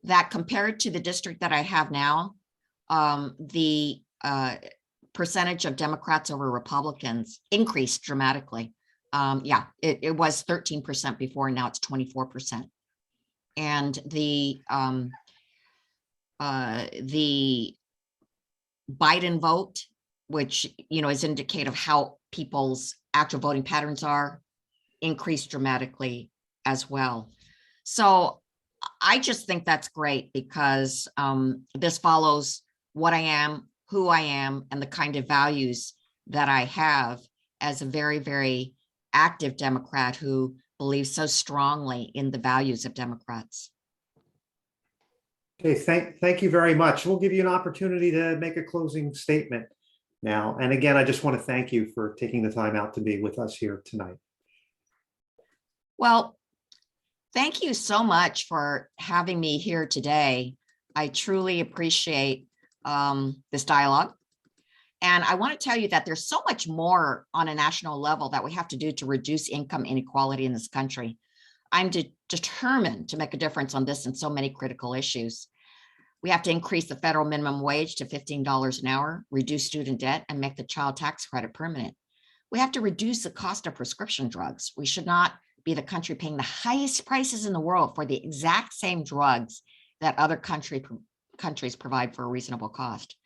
that compared to the district that I have now, the percentage of Democrats over Republicans increased dramatically. Yeah, it was 13% before, and now it's 24%. And the Biden vote, which is indicative of how people's actual voting patterns are, increased dramatically as well. So I just think that's great, because this follows what I am, who I am, and the kind of values that I have as a very, very active Democrat who believes so strongly in the values of Democrats. Okay, thank you very much. We'll give you an opportunity to make a closing statement now. And again, I just want to thank you for taking the time out to be with us here tonight. Well, thank you so much for having me here today. I truly appreciate this dialogue. And I want to tell you that there's so much more on a national level that we have to do to reduce income inequality in this country. I'm determined to make a difference on this and so many critical issues. We have to increase the federal minimum wage to $15 an hour, reduce student debt, and make the child tax credit permanent. We have to reduce the cost of prescription drugs. We should not be the country paying the highest prices in the world for the exact same drugs that other countries provide for a reasonable cost.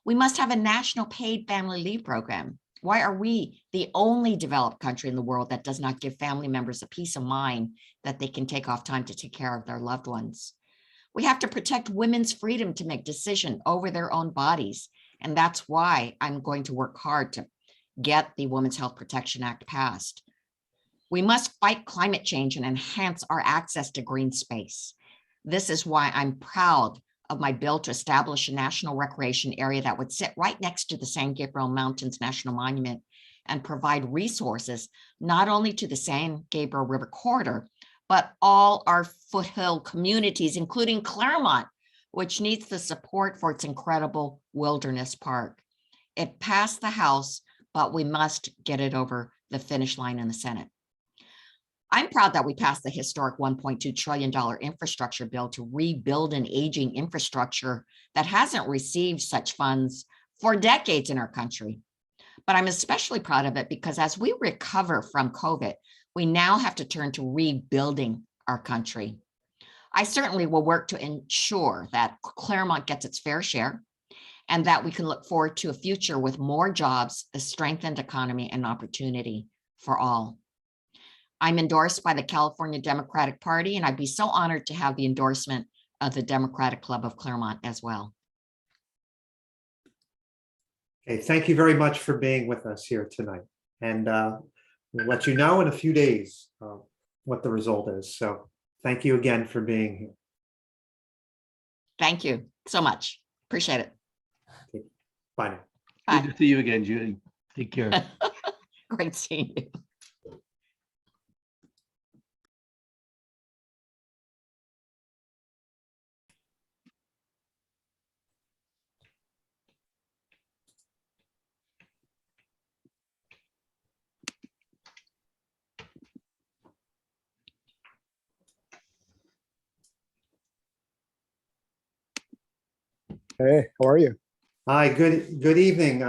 We must have a national paid family leave program. Why are we the only developed country in the world that does not give family members a peace of mind that they can take off time to take care of their loved ones? We have to protect women's freedom to make decisions over their own bodies. And that's why I'm going to work hard to get the Women's Health Protection Act passed. We must fight climate change and enhance our access to green space. This is why I'm proud of my bill to establish a national recreation area that would sit right next to the San Gabriel Mountains National Monument and provide resources not only to the San Gabriel River corridor, but all our foothill communities, including Claremont, which needs the support for its incredible wilderness park. It passed the House, but we must get it over the finish line in the Senate. I'm proud that we passed the historic $1.2 trillion infrastructure bill to rebuild an aging infrastructure that hasn't received such funds for decades in our country. But I'm especially proud of it because as we recover from COVID, we now have to turn to rebuilding our country. I certainly will work to ensure that Claremont gets its fair share and that we can look forward to a future with more jobs, a strengthened economy, and opportunity for all. I'm endorsed by the California Democratic Party, and I'd be so honored to have the endorsement of the Democratic Club of Claremont as well. Okay, thank you very much for being with us here tonight. And we'll let you know in a few days what the result is. So thank you again for being here. Thank you so much. Appreciate it. Bye now. Bye. Good to see you again, Judy. Take care. Great seeing you. Hey, how are you? Hi, good evening.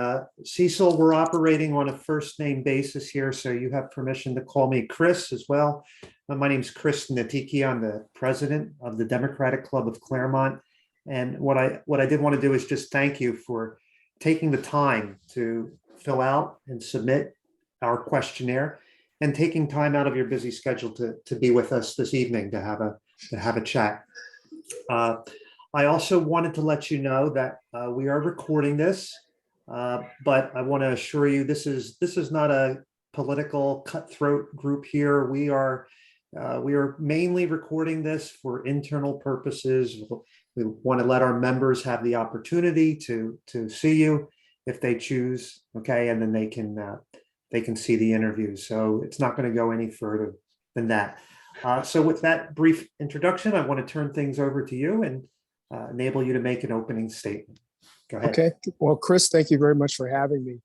Cecil, we're operating on a first name basis here, so you have permission to call me Chris as well. My name's Chris Natiki. I'm the president of the Democratic Club of Claremont. And what I did want to do is just thank you for taking the time to fill out and submit our questionnaire and taking time out of your busy schedule to be with us this evening to have a chat. I also wanted to let you know that we are recording this, but I want to assure you this is not a political cutthroat group here. We are mainly recording this for internal purposes. We want to let our members have the opportunity to see you if they choose, okay, and then they can see the interview. So it's not going to go any further than that. So with that brief introduction, I want to turn things over to you and enable you to make an opening statement. Go ahead. Okay. Well, Chris, thank you very much for having me.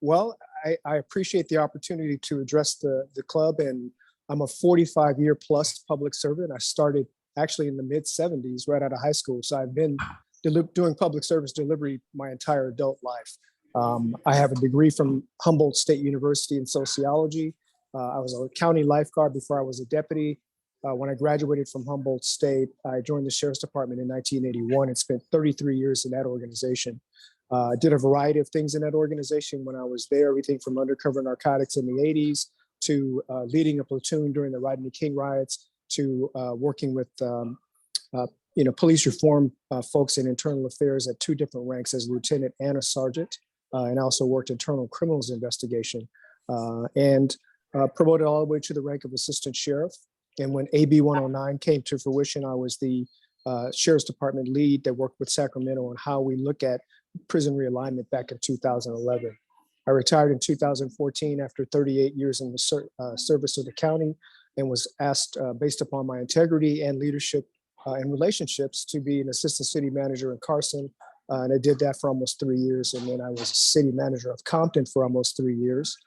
Well, I appreciate the opportunity to address the club, and I'm a 45-year plus public servant. I started actually in the mid 70s, right out of high school. So I've been doing public service delivery my entire adult life. I have a degree from Humboldt State University in sociology. I was a county lifeguard before I was a deputy. When I graduated from Humboldt State, I joined the Sheriff's Department in 1981 and spent 33 years in that organization. Did a variety of things in that organization when I was there, everything from undercover narcotics in the 80s to leading a platoon during the Rodney King riots to working with police reform folks in internal affairs at two different ranks as a lieutenant and a sergeant, and also worked internal criminals investigation and promoted all the way to the rank of assistant sheriff. And when AB 109 came to fruition, I was the Sheriff's Department lead that worked with Sacramento on how we look at prison realignment back in 2011. I retired in 2014 after 38 years in the service of the county and was asked, based upon my integrity and leadership and relationships, to be an assistant city manager in Carson. And I did that for almost 3 years. And then I was city manager of Compton for almost 3 years.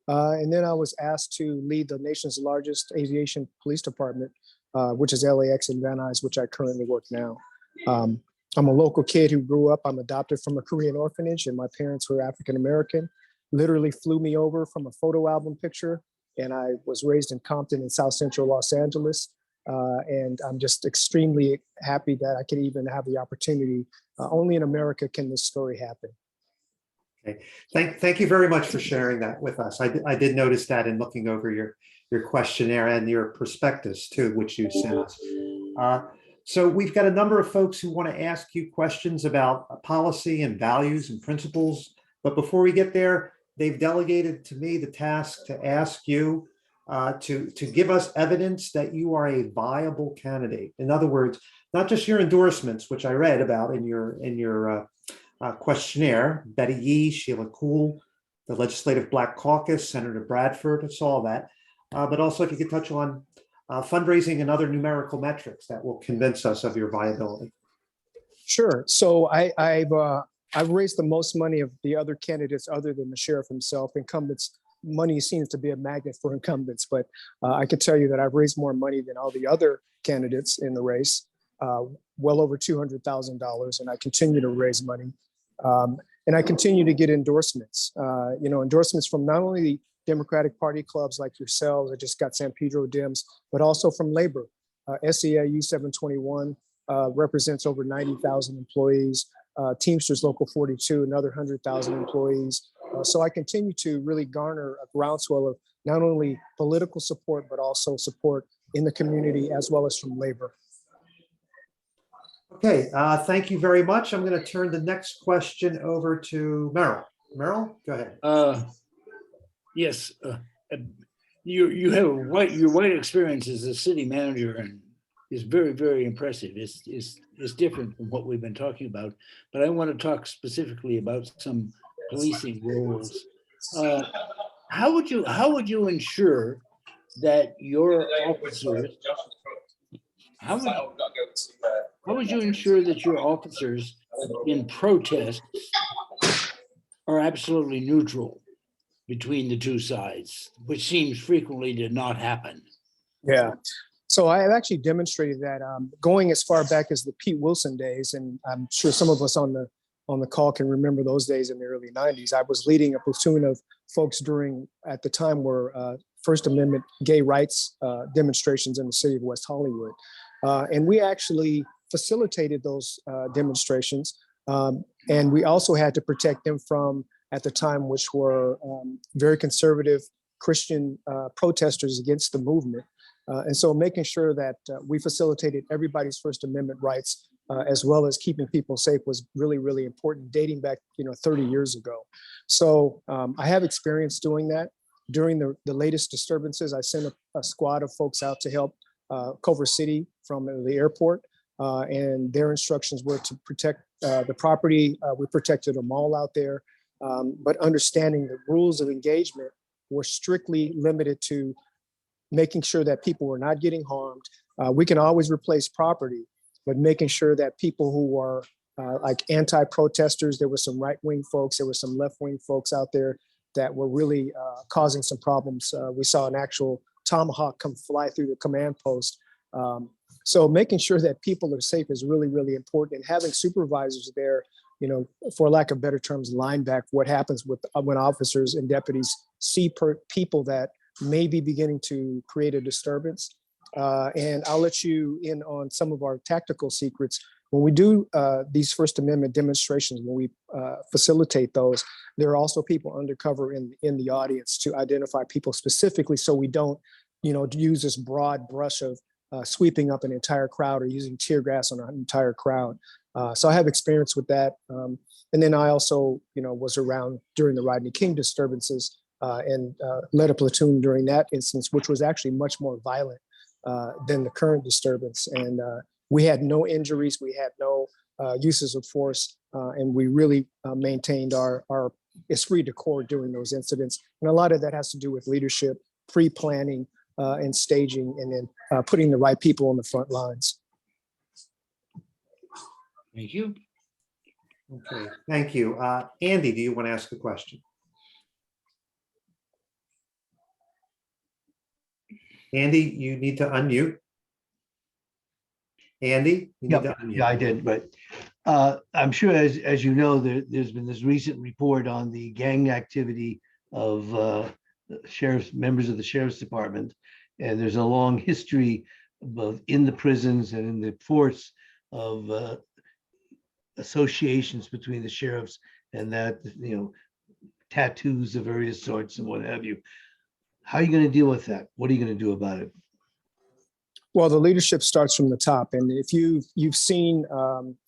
And then I was asked to lead the nation's largest aviation police department, which is LAX in Van Nuys, which I currently work now. I'm a local kid who grew up. I'm adopted from a Korean orphanage, and my parents were African-American. Literally flew me over from a photo album picture, and I was raised in Compton in South Central Los Angeles. And I'm just extremely happy that I could even have the opportunity. Only in America can this story happen. Okay. Thank you very much for sharing that with us. I did notice that in looking over your questionnaire and your prospectus too, which you sent us. So we've got a number of folks who want to ask you questions about policy and values and principles. But before we get there, they've delegated to me the task to ask you to give us evidence that you are a viable candidate. In other words, not just your endorsements, which I read about in your questionnaire, Betty Yee, Sheila Kuhl, the Legislative Black Caucus, Senator Bradford, it's all that. But also if you could touch on fundraising and other numerical metrics that will convince us of your viability. Sure. So I've raised the most money of the other candidates other than the sheriff himself. Incumbents, money seems to be a magnet for incumbents, but I can tell you that I've raised more money than all the other candidates in the race, well over $200,000, and I continue to raise money. And I continue to get endorsements, endorsements from not only the Democratic Party clubs like yourselves, I just got San Pedro Dems, but also from labor. SEIU 721 represents over 90,000 employees. Teamsters Local 42, another 100,000 employees. So I continue to really garner a groundswell of not only political support, but also support in the community as well as from labor. Okay, thank you very much. I'm going to turn the next question over to Merrill. Merrill, go ahead. Yes, You have your wide experience as a city manager and is very, very impressive. It's different from what we've been talking about, but I want to talk specifically about some policing roles. How would you ensure that your officers, how would you ensure that your officers in protests are absolutely neutral between the two sides, which seems frequently to not happen? Yeah. So I have actually demonstrated that going as far back as the Pete Wilson days, and I'm sure some of us on the call can remember those days in the early 90s. I was leading a platoon of folks during, at the time, were First Amendment gay rights demonstrations in the city of West Hollywood. And we actually facilitated those demonstrations. And we also had to protect them from, at the time, which were very conservative Christian protesters against the movement. And so making sure that we facilitated everybody's First Amendment rights, as well as keeping people safe, was really, really important, dating back, 30 years ago. So I have experience doing that. During the latest disturbances, I sent a squad of folks out to help Culver City from the airport. And their instructions were to protect the property. We protected them all out there. But understanding the rules of engagement were strictly limited to making sure that people were not getting harmed. We can always replace property, but making sure that people who are like anti-protesters, there were some right-wing folks, there were some left-wing folks out there that were really causing some problems. We saw an actual tomahawk come fly through the command post. So making sure that people are safe is really, really important. And having supervisors there, for lack of better terms, line back what happens with when officers and deputies see people that may be beginning to create a disturbance. And I'll let you in on some of our tactical secrets. When we do these First Amendment demonstrations, when we facilitate those, there are also people undercover in the audience to identify people specifically, so we don't, use this broad brush of sweeping up an entire crowd or using tear gas on an entire crowd. So I have experience with that. And then I also, was around during the Rodney King disturbances and led a platoon during that instance, which was actually much more violent than the current disturbance. And we had no injuries, we had no uses of force, and we really maintained our esprit de corps during those incidents. And a lot of that has to do with leadership, pre-planning, and staging, and then putting the right people on the front lines. Thank you. Okay, thank you. Andy, do you want to ask a question? Andy, you need to unmute. Andy, you need to unmute. Yeah, I did, but I'm sure, as you know, there's been this recent report on the gang activity of members of the sheriff's department, and there's a long history both in the prisons and in the force of associations between the sheriffs and that, tattoos of various sorts and what have you. How are you going to deal with that? What are you going to do about it? Well, the leadership starts from the top. And if you've seen,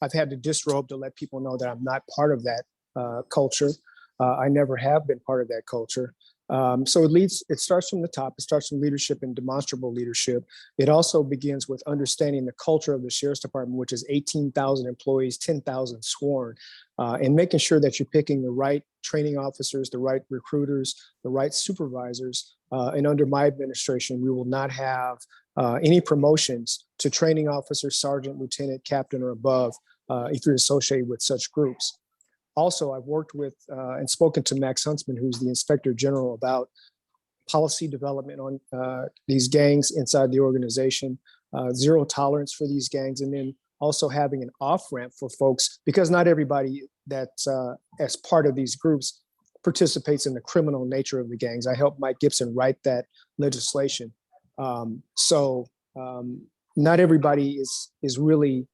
I've had to disrobe to let people know that I'm not part of that culture. I never have been part of that culture. So it starts from the top. It starts from leadership and demonstrable leadership. It also begins with understanding the culture of the sheriff's department, which is 18,000 employees, 10,000 sworn, and making sure that you're picking the right training officers, the right recruiters, the right supervisors. And under my administration, we will not have any promotions to training officer, sergeant, lieutenant, captain, or above if you're associated with such groups. Also, I've worked with and spoken to Max Huntsman, who's the Inspector General, about policy development on these gangs inside the organization, zero tolerance for these gangs, and then also having an off-ramp for folks, because not everybody that's as part of these groups participates in the criminal nature of the gangs. I helped Mike Gibson write that legislation. So not everybody is really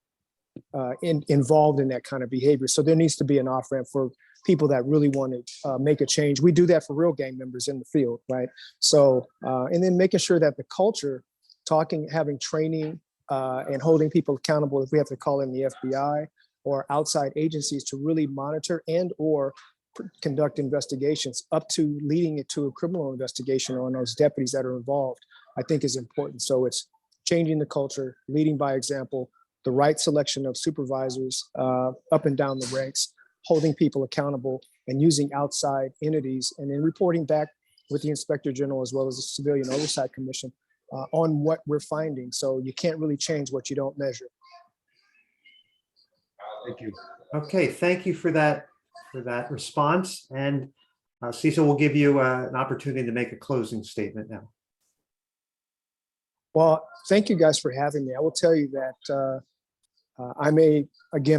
involved in that kind of behavior. So there needs to be an off-ramp for people that really want to make a change. We do that for real gang members in the field, right? So, and then making sure that the culture, having training and holding people accountable if we have to call in the FBI or outside agencies to really monitor and or conduct investigations up to leading it to a criminal investigation on those deputies that are involved, I think is important. So it's changing the culture, leading by example, the right selection of supervisors up and down the ranks, holding people accountable, and using outside entities, and then reporting back with the Inspector General as well as the Civilian Oversight Commission on what we're finding. So you can't really change what you don't measure. Thank you. Okay, thank you for that response. And Cecil will give you an opportunity to make a closing statement now. Well, thank you guys for having me. I will tell you that I'm a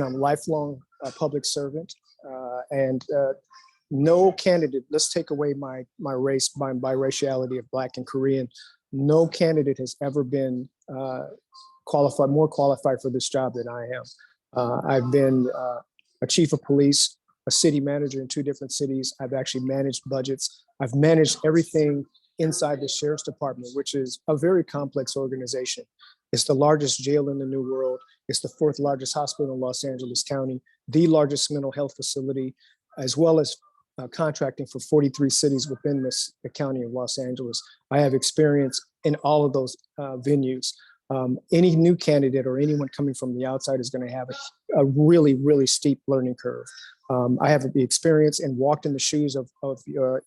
lifelong public servant, and no candidate, let's take away my race, my biraciality of Black and Korean, no candidate has ever been more qualified for this job than I am. I've been a chief of police, a city manager in 2 different cities. I've actually managed budgets. I've managed everything inside the Sheriff's Department, which is a very complex organization. It's the largest jail in the New World. It's the 4th largest hospital in Los Angeles County, the largest mental health facility, as well as contracting for 43 cities within the county of Los Angeles. I have experience in all of those venues. Any new candidate or anyone coming from the outside is going to have a really, really steep learning curve. I have the experience and walked in the shoes of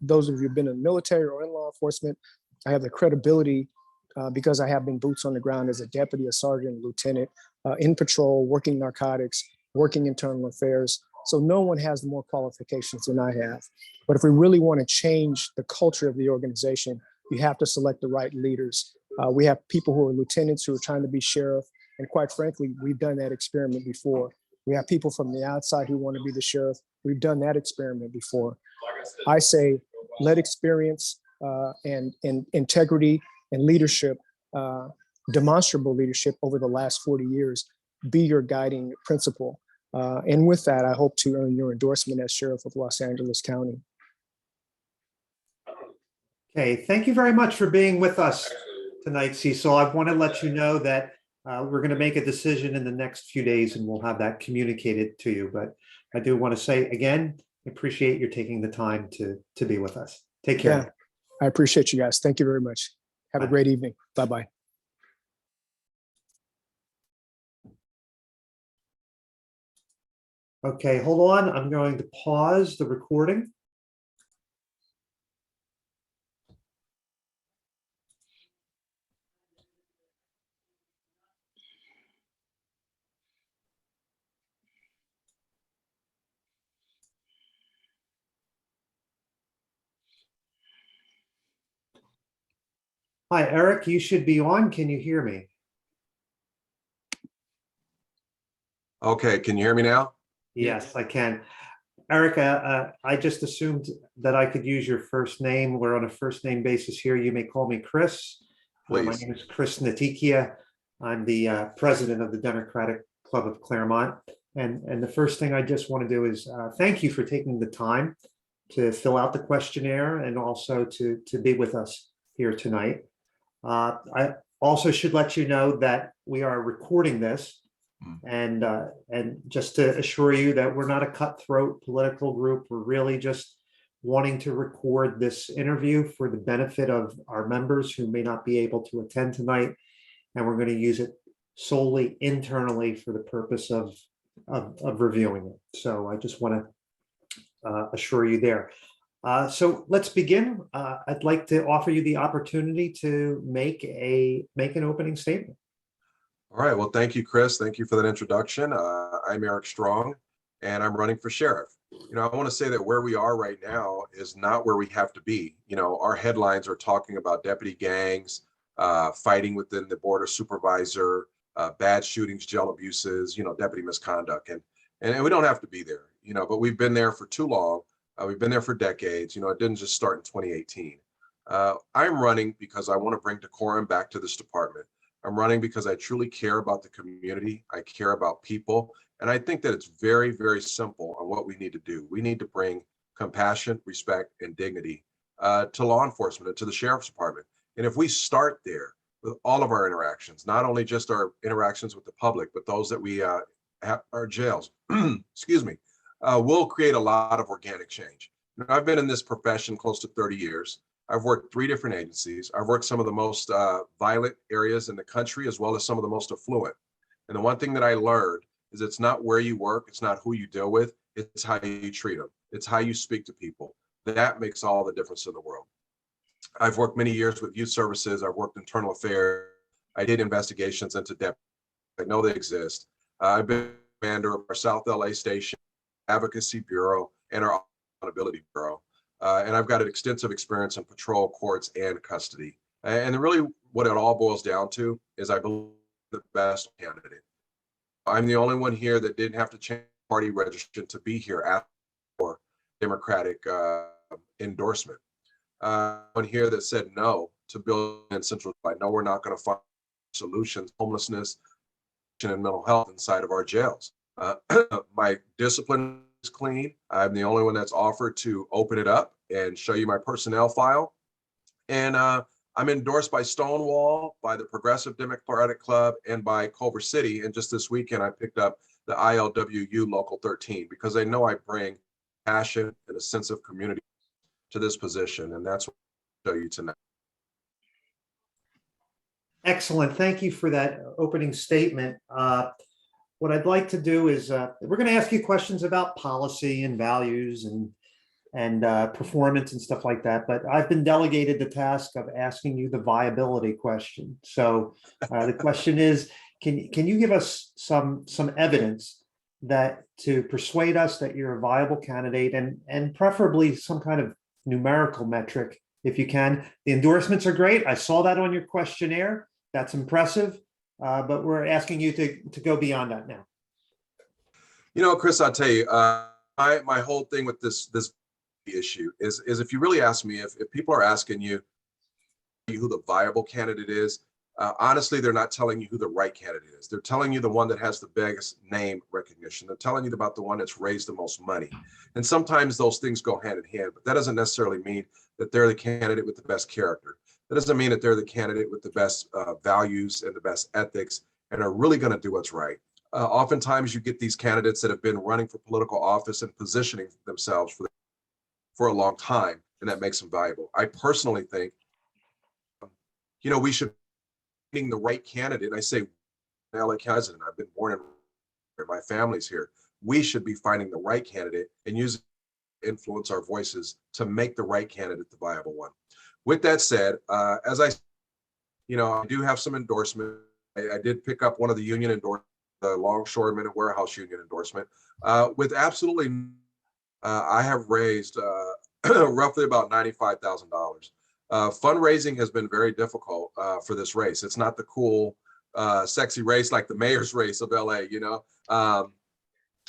those of you who've been in the military or in law enforcement. I have the credibility because I have been boots on the ground as a deputy, a sergeant, lieutenant, in patrol, working narcotics, working internal affairs. So no one has more qualifications than I have. But if we really want to change the culture of the organization, you have to select the right leaders. We have people who are lieutenants who are trying to be sheriff. And quite frankly, we've done that experiment before. We have people from the outside who want to be the sheriff. We've done that experiment before. I say, let experience and integrity and leadership, demonstrable leadership over the last 40 years, be your guiding principle. And with that, I hope to earn your endorsement as Sheriff of Los Angeles County. Okay, thank you very much for being with us tonight, Cecil. I want to let you know that we're going to make a decision in the next few days and we'll have that communicated to you. But I do want to say again, appreciate your taking the time to be with us. Take care. Yeah, I appreciate you guys. Thank you very much. Have a great evening. Bye-bye. Okay, hold on. I'm going to pause the recording. Hi, Eric, you should be on. Can you hear me? Okay, can you hear me now? Yes, I can. Erica, I just assumed that I could use your first name. We're on a first name basis here. You may call me Chris. My Please. name is Chris Natikia. I'm the president of the Democratic Club of Claremont. And the first thing I just want to do is thank you for taking the time to fill out the questionnaire and also to be with us here tonight. I also should let you know that we are recording this. And just to assure you that we're not a cutthroat political group, we're really just wanting to record this interview for the benefit of our members who may not be able to attend tonight. And we're going to use it solely internally for the purpose of reviewing it. So I just want to assure you there. So let's begin. I'd like to offer you the opportunity to make an opening statement. All right, well, thank you, Chris. Thank you for that introduction. I'm Eric Strong, and I'm running for sheriff. You know, I want to say that where we are right now is not where we have to be. You know, our headlines are talking about deputy gangs, fighting within the board of supervisor, bad shootings, jail abuses, deputy misconduct. And we don't have to be there, but we've been there for too long. We've been there for decades. It didn't just start in 2018. I'm running because I want to bring decorum back to this department. I'm running because I truly care about the community. I care about people. And I think that it's very, very simple on what we need to do. We need to bring compassion, respect, and dignity to law enforcement and to the sheriff's department. And if we start there with all of our interactions, not only just our interactions with the public, but those that we have our jails, excuse me, will create a lot of organic change. I've been in this profession close to 30 years. I've worked 3 different agencies. I've worked some of the most violent areas in the country, as well as some of the most affluent. And the one thing that I learned is it's not where you work, it's not who you deal with, it's how you treat them. It's how you speak to people. That makes all the difference in the world. I've worked many years with youth services. I've worked internal affairs. I did investigations into depth. I know they exist. I've been commander of our South LA station, advocacy bureau, and our accountability bureau. And I've got an extensive experience in patrol, courts, and custody. And really what it all boils down to is I believe the best candidate. I'm the only one here that didn't have to change party registration to be here after Democratic endorsement. One here that said no to building in Central. I know we're not going to find solutions, homelessness, and mental health inside of our jails. My discipline is clean. I'm the only one that's offered to open it up and show you my personnel file. And I'm endorsed by Stonewall, by the Progressive Democratic Club, and by Culver City. And just this weekend, I picked up the ILWU Local 13 because they know I bring passion and a sense of community to this position. And that's what I'll show you tonight. Excellent. Thank you for that opening statement. What I'd like to do is we're going to ask you questions about policy and values and performance and stuff like that. But I've been delegated the task of asking you the viability question. So the question is, can you give us some evidence that to persuade us that you're a viable candidate, and preferably some kind of numerical metric if you can. The endorsements are great. I saw that on your questionnaire. That's impressive. But we're asking you to go beyond that now. You know, Chris, I'll tell you, my whole thing with this issue is if you really ask me, if people are asking you who the viable candidate is, honestly, they're not telling you who the right candidate is. They're telling you the one that has the biggest name recognition. They're telling you about the one that's raised the most money. And sometimes those things go hand in hand, but that doesn't necessarily mean that they're the candidate with the best character. That doesn't mean that they're the candidate with the best values and the best ethics and are really going to do what's right. Oftentimes you get these candidates that have been running for political office and positioning themselves for a long time, and that makes them valuable. I personally think, we should be the right candidate. And I say, LA County, I've been born and my family's here. We should be finding the right candidate and using influence our voices to make the right candidate the viable one. With that said, as I do have some endorsement. I did pick up one of the union endorsements, the Longshoremen and Warehouse Union endorsement. With absolutely, I have raised roughly about $95,000. Fundraising has been very difficult for this race. It's not the cool, sexy race like the mayor's race of LA,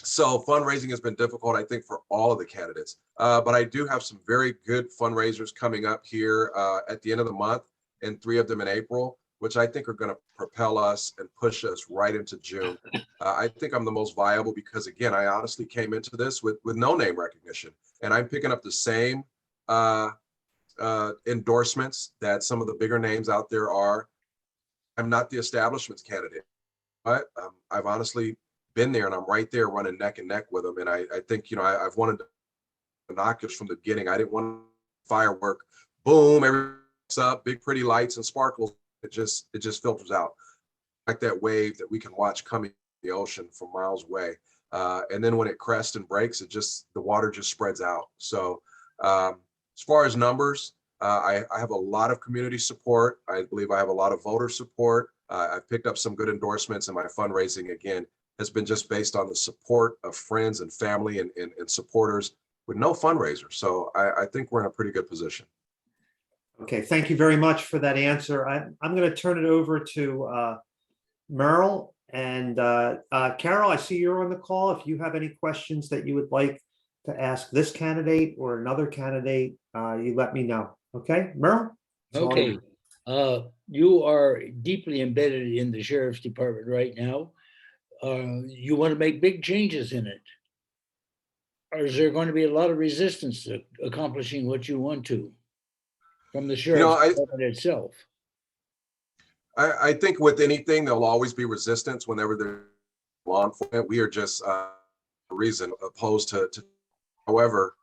So fundraising has been difficult, I think, for all of the candidates. But I do have some very good fundraisers coming up here at the end of the month, and 3 of them in April, which I think are going to propel us and push us right into June. I think I'm the most viable because, again, I honestly came into this with no name recognition, and I'm picking up the same endorsements that some of the bigger names out there are. I'm not the establishment's candidate, but I've honestly been there, and I'm right there running neck and neck with them. And I think, I've wanted binoculars from the beginning. I didn't want firework, boom, everything's up, big pretty lights and sparkles. It just filters out like that wave that we can watch coming in the ocean from miles away. And then when it crests and breaks, the water just spreads out. So as far as numbers, I have a lot of community support. I believe I have a lot of voter support. I've picked up some good endorsements, and my fundraising, again, has been just based on the support of friends and family and supporters with no fundraiser. So I think we're in a pretty good position. Okay, thank you very much for that answer. I'm going to turn it over to Merrill and Carol. I see you're on the call. If you have any questions that you would like to ask this candidate or another candidate, you let me know. Okay, Merrill? Okay. You are deeply embedded in the sheriff's department right now. You want to make big changes in it. Or is there going to be a lot of resistance to accomplishing what you want to from the sheriff's department itself? I think with anything, there'll always be resistance whenever there's law enforcement. We are just reason opposed to however,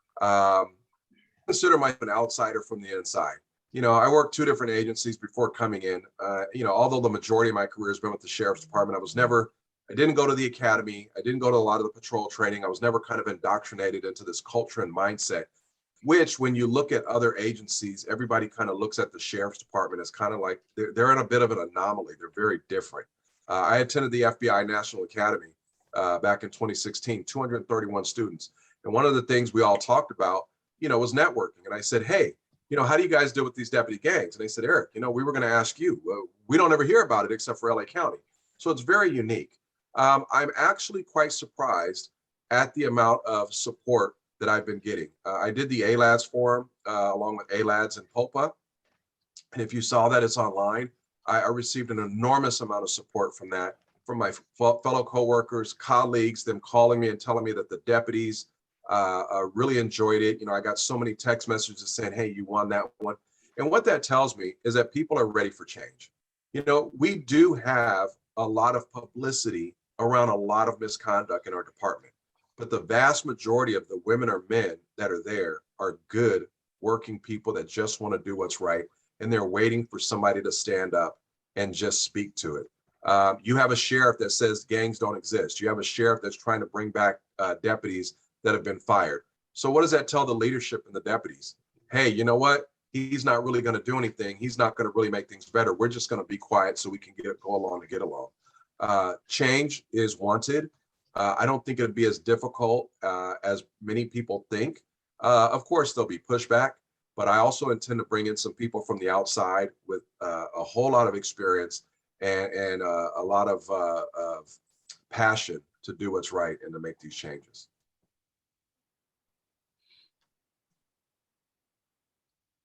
consider myself an outsider from the inside. I worked 2 different agencies before coming in. Although the majority of my career has been with the Sheriff's Department, I didn't go to the academy. I didn't go to a lot of the patrol training. I was never kind of indoctrinated into this culture and mindset, which when you look at other agencies, everybody kind of looks at the Sheriff's Department as kind of like they're in a bit of an anomaly. They're very different. I attended the FBI National Academy back in 2016, 231 students. And one of the things we all talked about, was networking. And I said, hey, how do you guys deal with these deputy gangs? And they said, Eric, we were going to ask you. We don't ever hear about it except for LA County. So it's very unique. I'm actually quite surprised at the amount of support that I've been getting. I did the ALADS forum along with ALADS and POPA. And if you saw that, it's online. I received an enormous amount of support from that, from my fellow coworkers, colleagues, them calling me and telling me that the deputies really enjoyed it. I got so many text messages saying, hey, you won that one. And what that tells me is that people are ready for change. We do have a lot of publicity around a lot of misconduct in our department, but the vast majority of the women or men that are there are good working people that just want to do what's right. And they're waiting for somebody to stand up and just speak to it. You have a sheriff that says gangs don't exist. You have a sheriff that's trying to bring back deputies that have been fired. So what does that tell the leadership and the deputies? Hey, you know what? He's not really going to do anything. He's not going to really make things better. We're just going to be quiet so we can go along and get along. Change is wanted. I don't think it'd be as difficult as many people think. Of course, there'll be pushback, but I also intend to bring in some people from the outside with a whole lot of experience and a lot of passion to do what's right and to make these changes.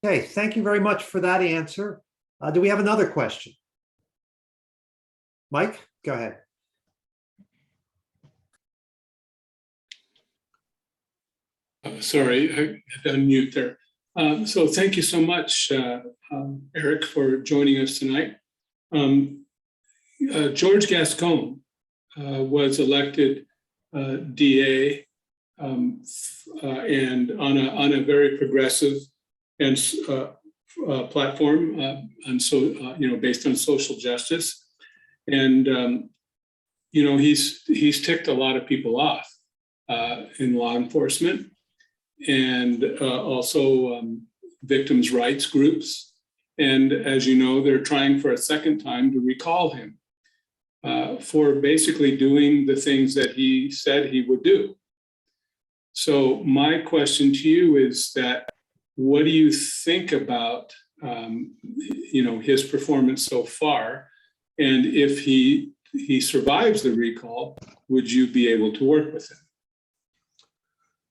Okay, thank you very much for that answer. Do we have another question? Mike, go ahead. Sorry, I had to unmute there. So thank you so much, Eric, for joining us tonight. George Gascon was elected DA and on a very progressive and platform, and so based on social justice, and he's ticked a lot of people off in law enforcement, and also victims' rights groups. And as you know, they're trying for a second time to recall him for basically doing the things that he said he would do. So my question to you is that, what do you think about his performance so far? And if he survives the recall, would you be able to work with him?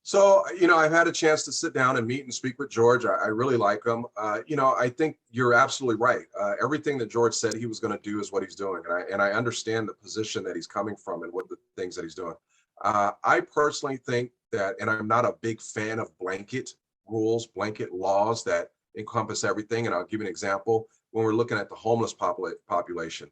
So, I've had a chance to sit down and meet and speak with George. I really like him. I think you're absolutely right. Everything that George said he was going to do is what he's doing. And I understand the position that he's coming from and what the things that he's doing. I personally think that, and I'm not a big fan of blanket rules, blanket laws that encompass everything. And I'll give you an example. When we're looking at the homeless population,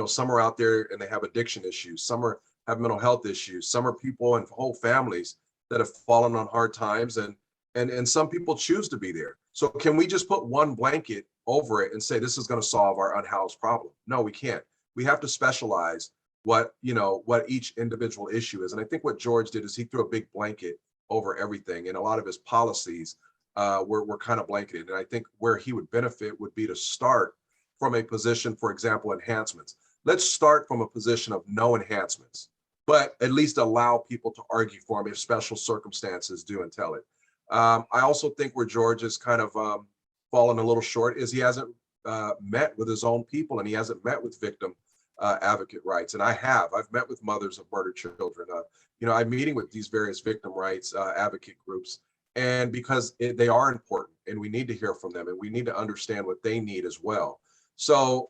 some are out there and they have addiction issues. Some have mental health issues. Some are people and whole families that have fallen on hard times, and some people choose to be there. So can we just put one blanket over it and say this is going to solve our unhoused problem? No, we can't. We have to specialize what each individual issue is. And I think what George did is he threw a big blanket over everything, and a lot of his policies were kind of blanketed. And I think where he would benefit would be to start from a position, for example, enhancements. Let's start from a position of no enhancements, but at least allow people to argue for him if special circumstances do entail it. I also think where George has kind of fallen a little short is he hasn't met with his own people, and he hasn't met with victim advocate rights. And I've met with mothers of murdered children. I'm meeting with these various victim rights advocate groups, and because they are important and we need to hear from them and we need to understand what they need as well. So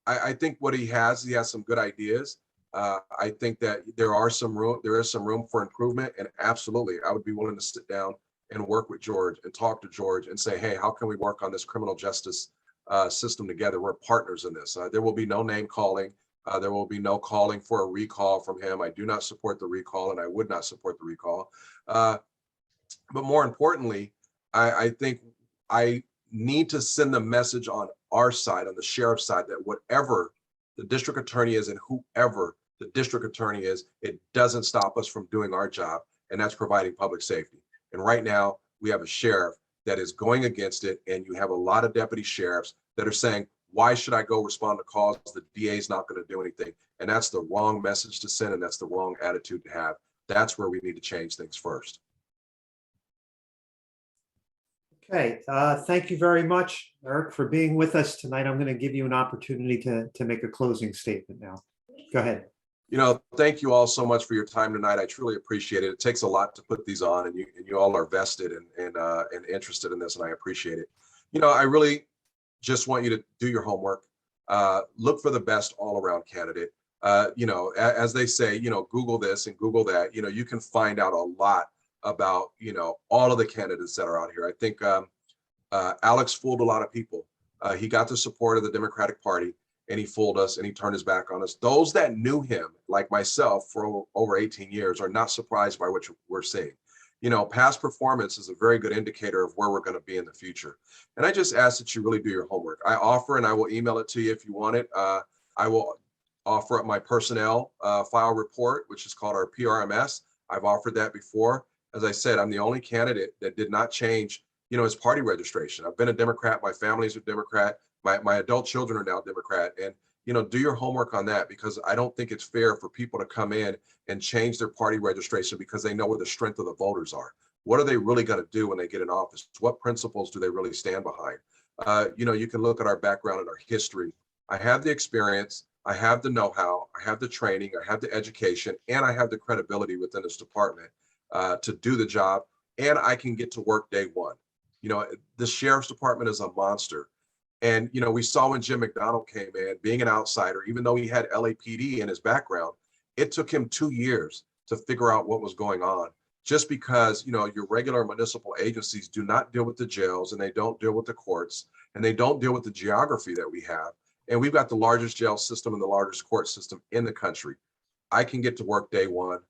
I think what he has some good ideas. I think that there is some room for improvement, and absolutely, I would be willing to sit down and work with George and talk to George and say, hey, how can we work on this criminal justice system together? We're partners in this. There will be no name calling. There will be no calling for a recall from him. I do not support the recall, and I would not support the recall. But more importantly, I think I need to send the message on our side, on the sheriff's side, that whatever the district attorney is and whoever the district attorney is, it doesn't stop us from doing our job, and that's providing public safety. And right now, we have a sheriff that is going against it, and you have a lot of deputy sheriffs that are saying, why should I go respond to calls? The DA is not going to do anything. And that's the wrong message to send, and that's the wrong attitude to have. That's where we need to change things first. Okay, thank you very much, Eric, for being with us tonight. I'm going to give you an opportunity to make a closing statement now. Go ahead. Thank you all so much for your time tonight. I truly appreciate it. It takes a lot to put these on, and you all are vested and interested in this, and I appreciate it. I really just want you to do your homework. Look for the best all-around candidate. As they say, Google this and Google that. You can find out a lot about all of the candidates that are out here. I think Alex fooled a lot of people. He got the support of the Democratic Party, and he fooled us, and he turned his back on us. Those that knew him, like myself, for over 18 years, are not surprised by what we're seeing. Past performance is a very good indicator of where we're going to be in the future. And I just ask that you really do your homework. I offer, and I will email it to you if you want it. I will offer up my personnel file report, which is called our PRMS. I've offered that before. As I said, I'm the only candidate that did not change, his party registration. I've been a Democrat. My family's a Democrat. My adult children are now Democrat. And, do your homework on that, because I don't think it's fair for people to come in and change their party registration because they know where the strength of the voters are. What are they really going to do when they get in office? What principles do they really stand behind? You can look at our background and our history. I have the experience. I have the know-how. I have the training. I have the education, and I have the credibility within this department to do the job. And I can get to work day one. The sheriff's department is a monster. And, we saw when Jim McDonald came in, being an outsider, even though he had LAPD in his background, it took him 2 years to figure out what was going on. Just because, your regular municipal agencies do not deal with the jails, and they don't deal with the courts, and they don't deal with the geography that we have. And we've got the largest jail system and the largest court system in the country. I can get to work day one.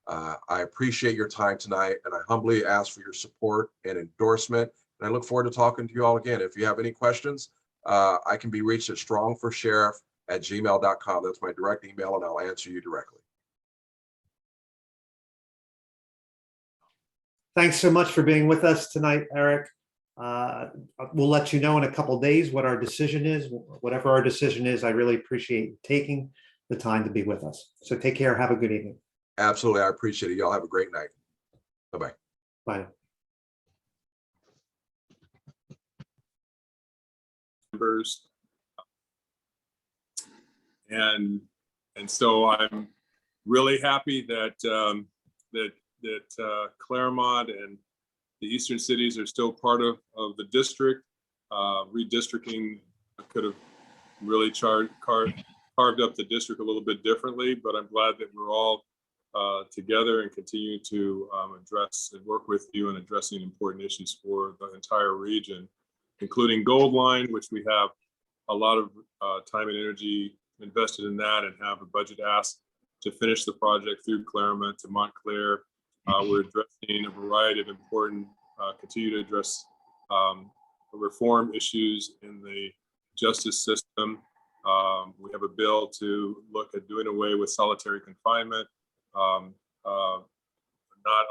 I appreciate your time tonight, and I humbly ask for your support and endorsement. And I look forward to talking to you all again. If you have any questions, I can be reached at strongforsheriff@gmail.com. That's my direct email, and I'll answer you directly. Thanks so much for being with us tonight, Eric. We'll let you know in a couple of days what our decision is. Whatever our decision is, I really appreciate you taking the time to be with us. So take care. Have a good evening. Absolutely. I appreciate it. Y'all have a great night. Bye-bye. Bye. Members. And so I'm really happy that Claremont and the eastern cities are still part of the district. Redistricting could have really carved up the district a little bit differently, but I'm glad that we're all together and continue to address and work with you in addressing important issues for the entire region, including Gold Line, which we have a lot of time and energy invested in that, and have a budget ask to finish the project through Claremont to Montclair. We're addressing a variety of important, continue to address reform issues in the justice system. We have a bill to look at doing away with solitary confinement, not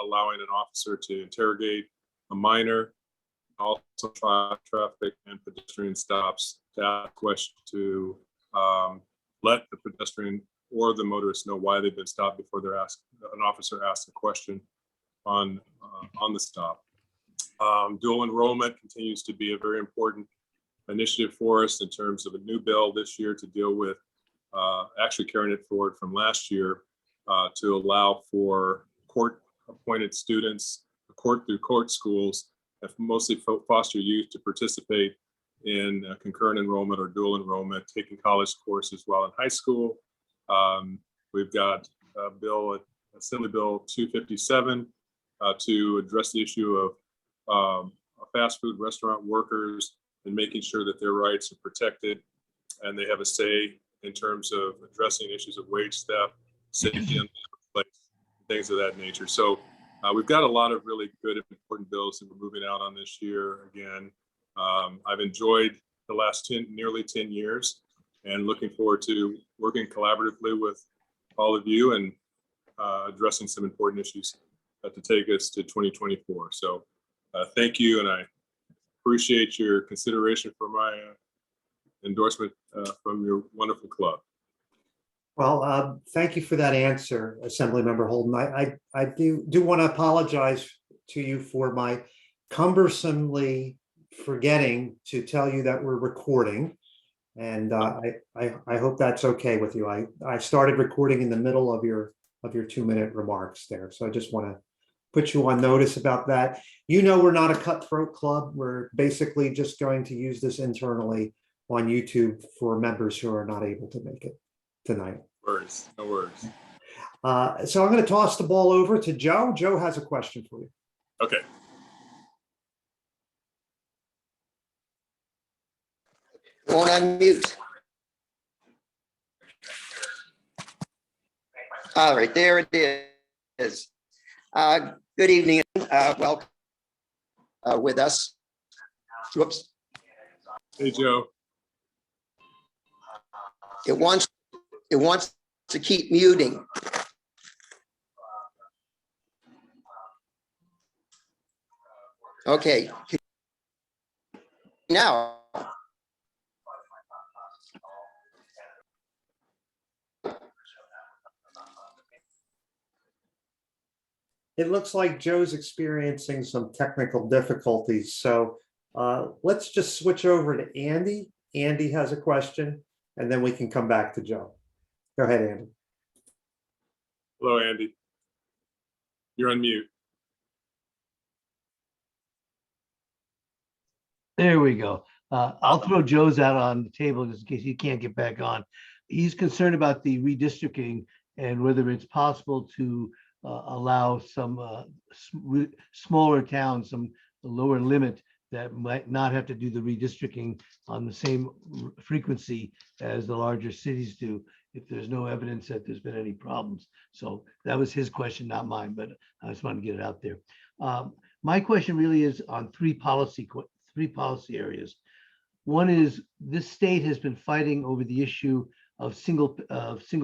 allowing an officer to interrogate a minor, also traffic and pedestrian stops to ask questions to let the pedestrian or the motorist know why they've been stopped before an officer asks a question on the stop. Dual enrollment continues to be a very important initiative for us in terms of a new bill this year to deal with, actually carrying it forward from last year, to allow for court-appointed students, court schools, and mostly foster youth, to participate in concurrent enrollment or dual enrollment, taking college courses while in high school. We've got a bill, Assembly Bill 257, to address the issue of fast food restaurant workers and making sure that their rights are protected and they have a say in terms of addressing issues of wage theft, safety on the workplace, things of that nature. So we've got a lot of really good and important bills that we're moving out on this year. Again, I've enjoyed the last nearly 10 years and looking forward to working collaboratively with all of you and addressing some important issues to take us to 2024. So thank you, and I appreciate your consideration for my endorsement from your wonderful club. Well, thank you for that answer, Assemblymember Holden. I do want to apologize to you for my cumbersomely forgetting to tell you that we're recording. And I hope that's okay with you. I started recording in the middle of your 2-minute remarks there. So I just want to put you on notice about that. You know, we're not a cutthroat club. We're basically just going to use this internally on YouTube for members who are not able to make it tonight. No worries, no worries. So I'm going to toss the ball over to Joe. Joe has a question for you. Okay. Won't unmute. All right, there it is. Good evening. Welcome with us. Whoops. Hey, Joe. It wants to keep muting. Okay. Now. It looks like Joe's experiencing some technical difficulties. So let's just switch over to Andy. Andy has a question, and then we can come back to Joe. Go ahead, Andy. Hello, Andy. You're on mute. There we go. I'll throw Joe's out on the table just in case he can't get back on. He's concerned about the redistricting and whether it's possible to allow some smaller towns, some lower limit that might not have to do the redistricting on the same frequency as the larger cities do, if there's no evidence that there's been any problems. So that was his question, not mine, but I just wanted to get it out there. My question really is on three policy areas. One is this state has been fighting over the issue of single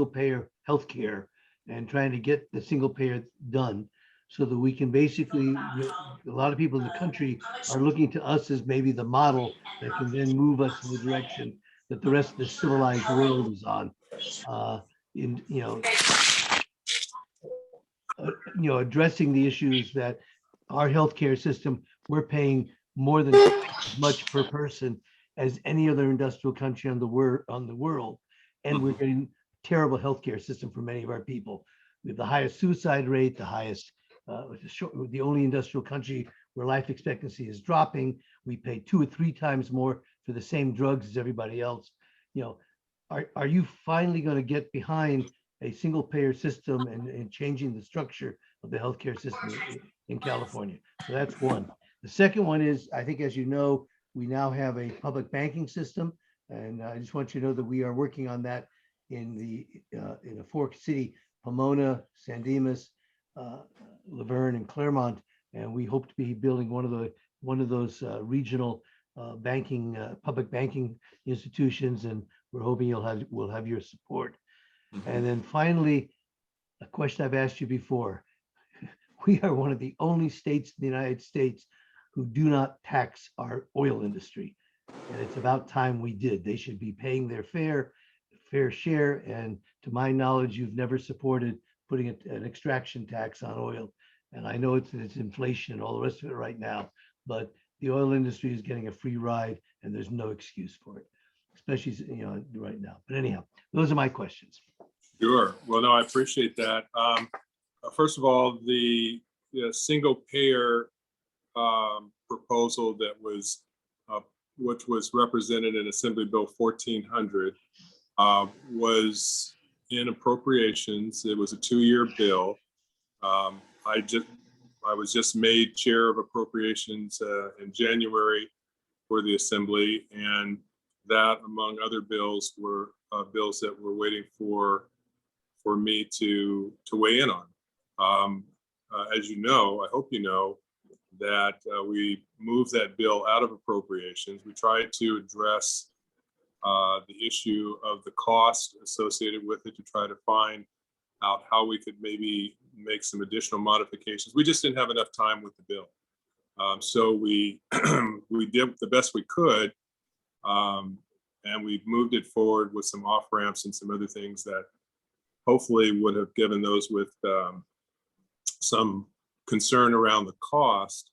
payer healthcare and trying to get the single payer done so that we can basically, a lot of people in the country are looking to us as maybe the model that can then move us in the direction that the rest of the civilized world is on. Addressing the issues that our healthcare system, we're paying more than as much per person as any other industrial country on the world, and we're getting terrible healthcare system for many of our people. We have the highest suicide rate, the highest, the only industrial country where life expectancy is dropping. We pay 2 or 3 times more for the same drugs as everybody else. Are you finally going to get behind a single payer system and changing the structure of the healthcare system in California? So that's one. The second one is, I think, as you know, we now have a public banking system, and I just want you to know that we are working on that in the Fork City, Pomona, San Dimas, Laverne, and Claremont, and we hope to be building one of those regional public banking institutions, and we're hoping we'll have your support. And then finally, a question I've asked you before: we are one of the only states in the United States who do not tax our oil industry, and it's about time we did. They should be paying their fair share, and to my knowledge, you've never supported putting an extraction tax on oil. And I know it's inflation and all the rest of it right now, but the oil industry is getting a free ride, and there's no excuse for it, especially right now. But anyhow, those are my questions. Sure. Well, no, I appreciate that. First of all, the single payer proposal that was which was represented in Assembly Bill 1400 was in appropriations. It was a 2-year bill. I was just made chair of appropriations in January for the Assembly, and that, among other bills, were bills that were waiting for me to weigh in on. As you know, I hope you know, that we moved that bill out of appropriations. We tried to address the issue of the cost associated with it to try to find out how we could maybe make some additional modifications. We just didn't have enough time with the bill. So we we did the best we could, and we moved it forward with some off ramps and some other things that hopefully would have given those with some concern around the cost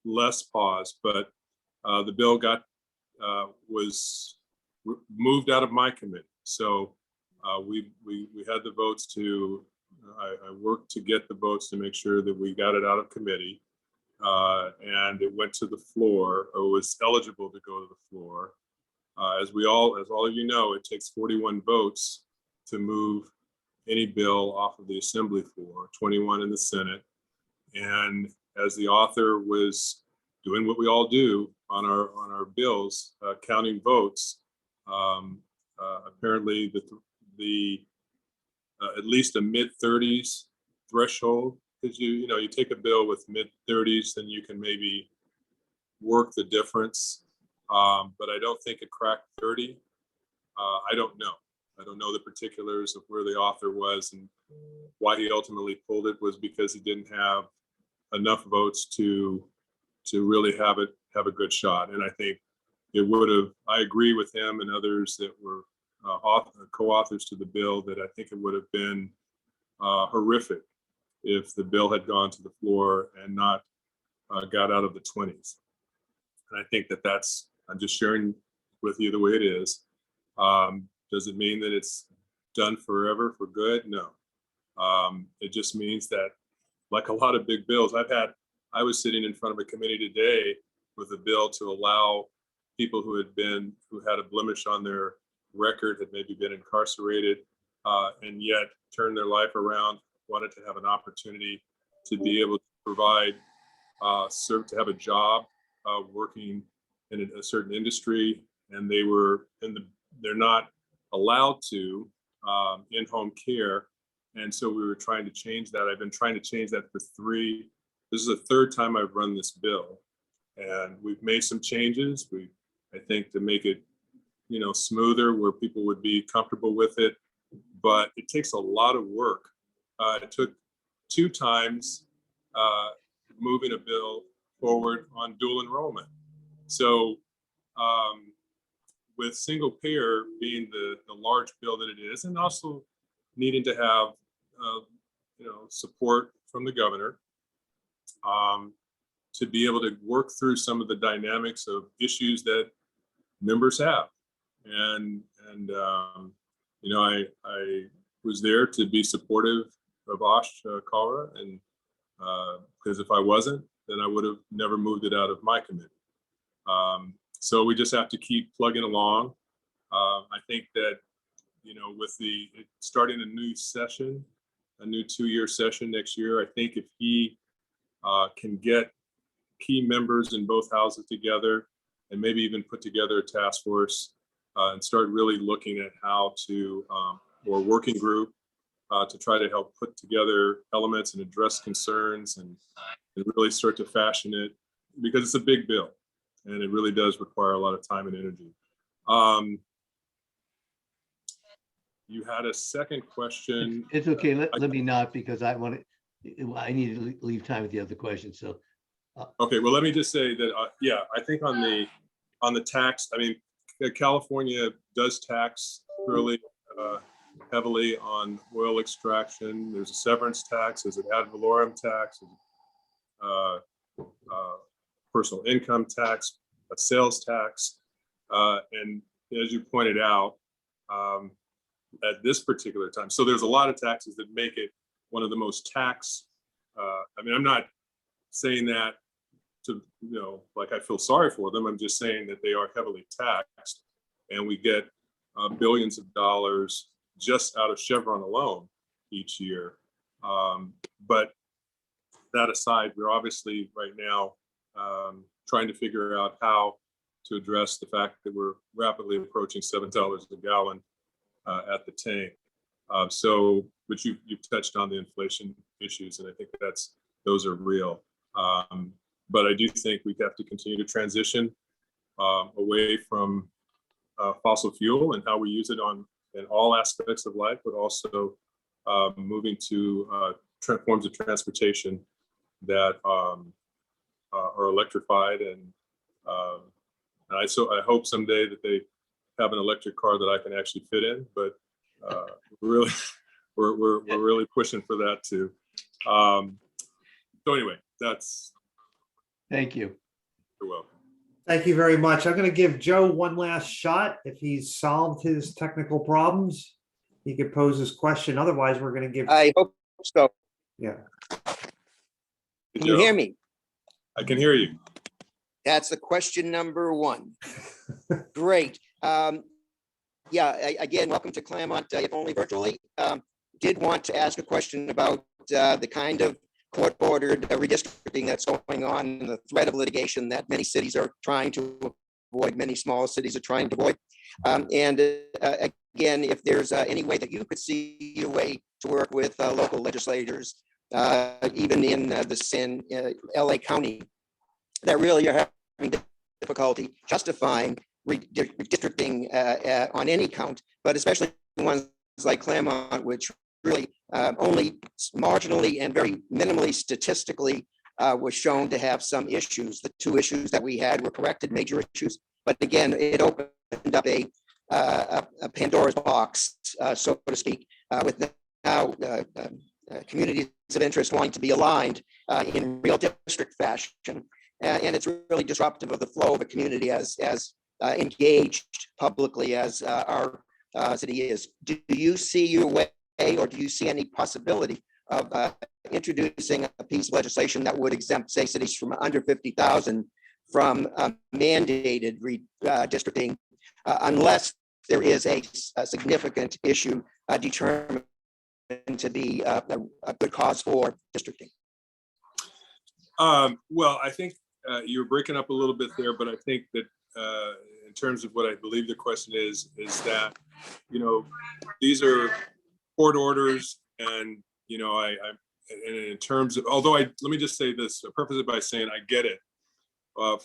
less pause. But the bill was moved out of my committee, so we had the votes to. I worked to get the votes to make sure that we got it out of committee, and it went to the floor, or was eligible to go to the floor. As all of you know, it takes 41 votes to move any bill off of the assembly floor, 21 in the Senate. And as the author was doing what we all do on our bills, counting votes, apparently the at least a mid-30s threshold, because you take a bill with mid-30s, then you can maybe work the difference. But I don't think it cracked 30. I don't know. I don't know the particulars of where the author was, and why he ultimately pulled it was because he didn't have enough votes to really have a good shot. And I think it would have. I agree with him and others that were co-authors to the bill, that I think it would have been horrific if the bill had gone to the floor and not got out of the 20s. And I think that's, I'm just sharing with you the way it is. Does it mean that it's done forever for good? No. It just means that, like a lot of big bills, I was sitting in front of a committee today with a bill to allow people who had a blemish on their record, had maybe been incarcerated, and yet turned their life around, wanted to have an opportunity to be able to provide, to have a job working in a certain industry, and they're not allowed to in-home care. And so we were trying to change that. I've been trying to change that this is the third time I've run this bill, and we've made some changes. I think, to make it smoother, where people would be comfortable with it, but it takes a lot of work. It took 2 times moving a bill forward on dual enrollment. So with single payer being the large bill that it is, and also needing to have support from the governor to be able to work through some of the dynamics of issues that members have. And I was there to be supportive of Ash Kalra, and because if I wasn't, then I would have never moved it out of my committee. So we just have to keep plugging along. I think that with starting a new session, a new 2-year session next year, I think if he can get key members in both houses together, and maybe even put together a task force and start really looking at how to, or working group, to try to help put together elements and address concerns, and really start to fashion it, because it's a big bill and it really does require a lot of time and energy. You had a second question. It's okay. Let me not, because I need to leave time with the other question. So. Okay, well, let me just say that, I think on the tax, I mean, California does tax really heavily on oil extraction. There's a severance tax, there's an ad valorem tax, personal income tax, a sales tax. And as you pointed out, at this particular time, so there's a lot of taxes that make it one of the most tax. I mean, I'm not saying that to, like I feel sorry for them. I'm just saying that they are heavily taxed, and we get billions of dollars just out of Chevron alone each year. But that aside, we're obviously right now trying to figure out how to address the fact that we're rapidly approaching $7 a gallon at the tank. But you've touched on the inflation issues, and I think those are real. But I do think we have to continue to transition away from fossil fuel and how we use it in all aspects of life, but also moving to forms of transportation that are electrified. And I hope someday that they have an electric car that I can actually fit in, but we're really pushing for that too. So anyway, that's. Thank you. You're welcome. Thank you very much. I'm going to give Joe one last shot. If he's solved his technical problems, he could pose his question. Otherwise, we're going to give. I hope so. Yeah. Can you hear me? I can hear you. That's the question number one. Great. Again, welcome to Claremont, if only virtually. Did want to ask a question about the kind of court-ordered redistricting that's going on and the threat of litigation that many cities are trying to avoid, many small cities are trying to avoid. Again, if there's any way that you could see a way to work with local legislators, even in LA County, that really are having difficulty justifying redistricting on any count, but especially ones like Claremont, which really only marginally and very minimally statistically was shown to have some issues. The two issues that we had were corrected major issues, but again, it opened up a Pandora's box, so to speak, with now communities of interest wanting to be aligned in real district fashion. And it's really disruptive of the flow of a community as engaged publicly as our city is. Do you see your way, or do you see any possibility of introducing a piece of legislation that would exempt, say, cities from under 50,000 from mandated redistricting unless there is a significant issue determined to be a good cause for districting? Well, I think you're breaking up a little bit there, but I think that in terms of what I believe the question is that, these are court orders, and, and in terms of, let me just say this, preface it by saying I get it.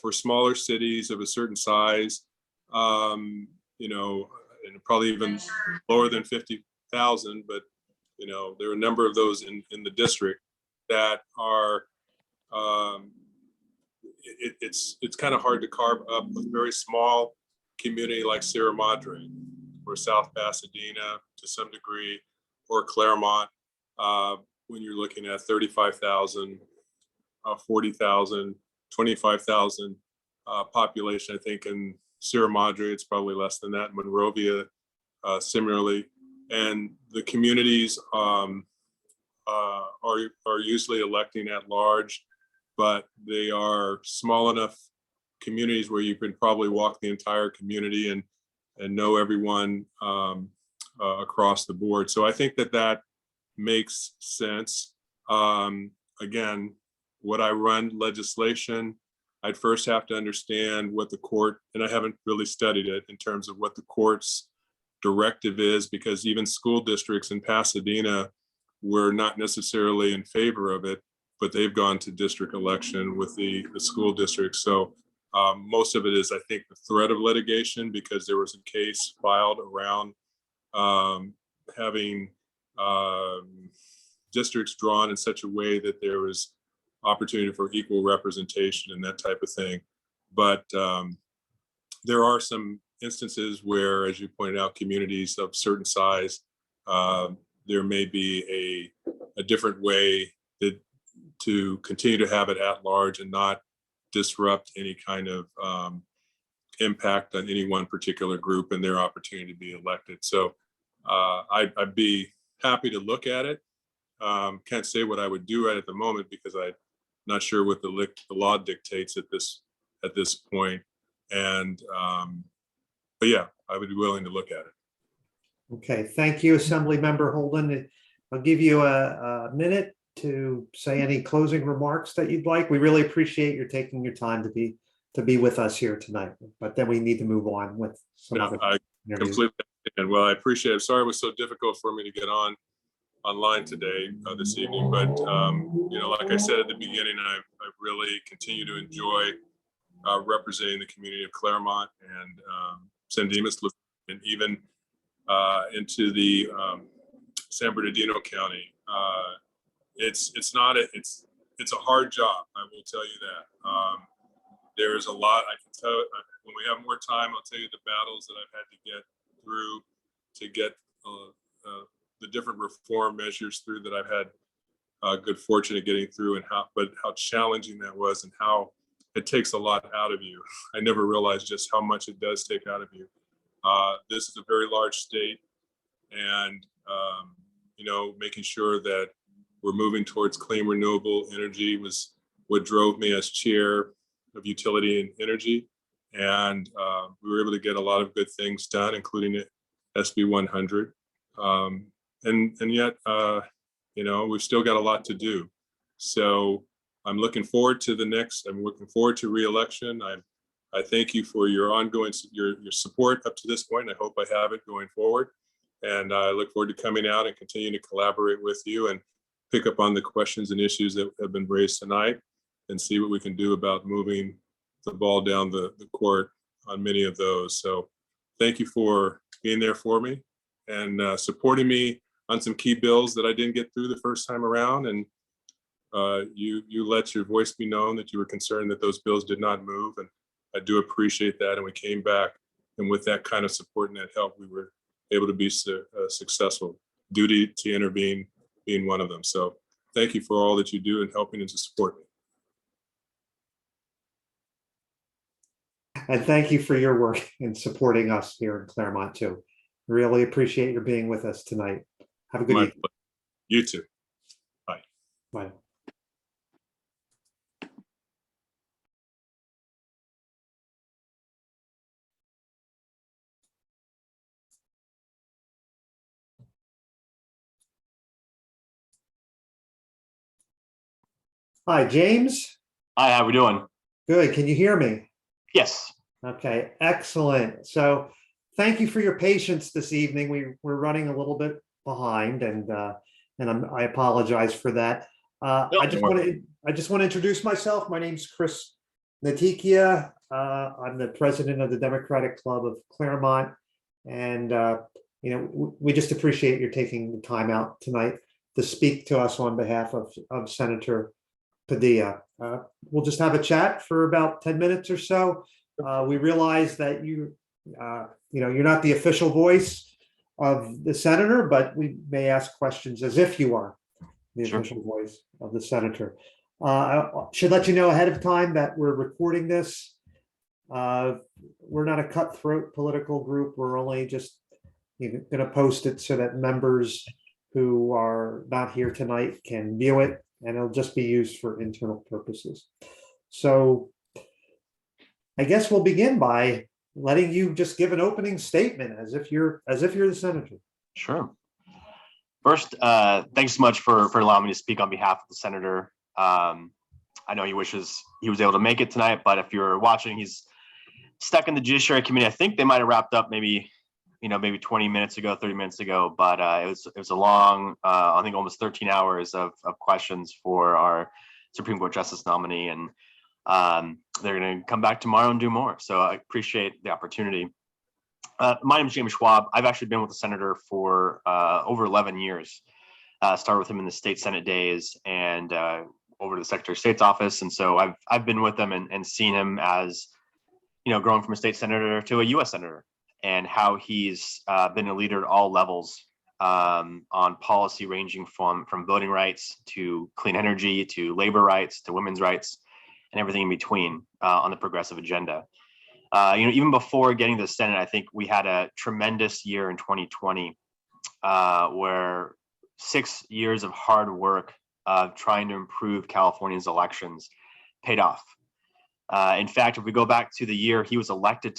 For smaller cities of a certain size, and probably even lower than 50,000, but, there are a number of those in the district that are, it's kind of hard to carve up a very small community like Sierra Madre or South Pasadena to some degree, or Claremont, when you're looking at 35,000, 40,000, 25,000 population. I think in Sierra Madre, it's probably less than that. Monrovia, similarly. And the communities are usually electing at large, but they are small enough communities where you can probably walk the entire community and know everyone across the board. So I think that makes sense. Again, would I run legislation? I'd first have to understand what the court, and I haven't really studied it in terms of what the court's directive is, because even school districts in Pasadena were not necessarily in favor of it, but they've gone to district election with the school district. So most of it is, I think, the threat of litigation, because there was a case filed around having districts drawn in such a way that there was opportunity for equal representation and that type of thing. But there are some instances where, as you pointed out, communities of certain size, there may be a different way to continue to have it at large and not disrupt any kind of impact on any one particular group and their opportunity to be elected. So I'd be happy to look at it. Can't say what I would do at the moment, because I'm not sure what the law dictates at this point. And but yeah, I would be willing to look at it. Okay, thank you, Assembly Member Holden. I'll give you a minute to say any closing remarks that you'd like. We really appreciate your taking your time to be with us here tonight, but then we need to move on with some other I interviews. completely understand. Well, I appreciate it. Sorry it was so difficult for me to get online today, this evening, but you know, like I said at the beginning, I really continue to enjoy representing the community of Claremont and San Dimas, and even into the San Bernardino County. It's not it's a hard job. I will tell you that. There's a lot I can tell. When we have more time, I'll tell you the battles that I've had to get through to get the different reform measures through that I've had good fortune of getting through, and how challenging that was, and how it takes a lot out of you. I never realized just how much it does take out of you. This is a very large state, and you know, making sure that we're moving towards clean renewable energy was what drove me as chair of utility and energy. And we were able to get a lot of good things done, including SB 100. And yet, you know, we've still got a lot to do. So I'm looking forward to I'm looking forward to re-election. I thank you for your ongoing, your support up to this point. I hope I have it going forward. And I look forward to coming out and continuing to collaborate with you and pick up on the questions and issues that have been raised tonight, and see what we can do about moving the ball down the court on many of those. So thank you for being there for me and supporting me on some key bills that I didn't get through the first time around. And you let your voice be known that you were concerned that those bills did not move. And I do appreciate that. And we came back, and with that kind of support and that help, we were able to be successful. Duty to intervene being one of them. So thank you for all that you do in helping and to support me. And thank you for your work in supporting us here in Claremont too. Really appreciate your being with us tonight. Have a good evening. You too. Bye. Bye. Hi, James. Hi, how we doing? Good. Can you hear me? Yes. Okay, excellent. So thank you for your patience this evening. We're running a little bit behind, and I apologize for that. I just want to introduce myself. My name's Chris Natikia. I'm the president of the Democratic Club of Claremont, and you know, we just appreciate your taking the time out tonight to speak to us on behalf of Senator Padilla. We'll just have a chat for about 10 minutes or so. We realize that you know, you're not the official voice of the senator, but we may ask questions as if you are the official voice of the senator. I should let you know ahead of time that we're recording this. We're not a cutthroat political group. We're only just going to post it so that members who are not here tonight can view it, and it'll just be used for internal purposes. So I guess we'll begin by letting you just give an opening statement as if you're the senator. Sure. First, thanks so much for allowing me to speak on behalf of the senator. I know he wishes he was able to make it tonight, but if you're watching, he's stuck in the Judiciary Committee. I think they might have wrapped up maybe 20 minutes ago, 30 minutes ago, but it was a long, I think almost 13 hours of questions for our Supreme Court Justice nominee, and they're going to come back tomorrow and do more. So I appreciate the opportunity. My name is James Schwab. I've actually been with the senator for over 11 years. Started with him in the state Senate days and over to the Secretary of State's office. And so I've been with him and seen him as, growing from a state senator to a U.S. senator, and how he's been a leader at all levels on policy ranging from voting rights to clean energy to labor rights to women's rights and everything in between on the progressive agenda. Even before getting to the Senate, I think we had a tremendous year in 2020 where 6 years of hard work of trying to improve California's elections paid off. In fact, if we go back to the year he was elected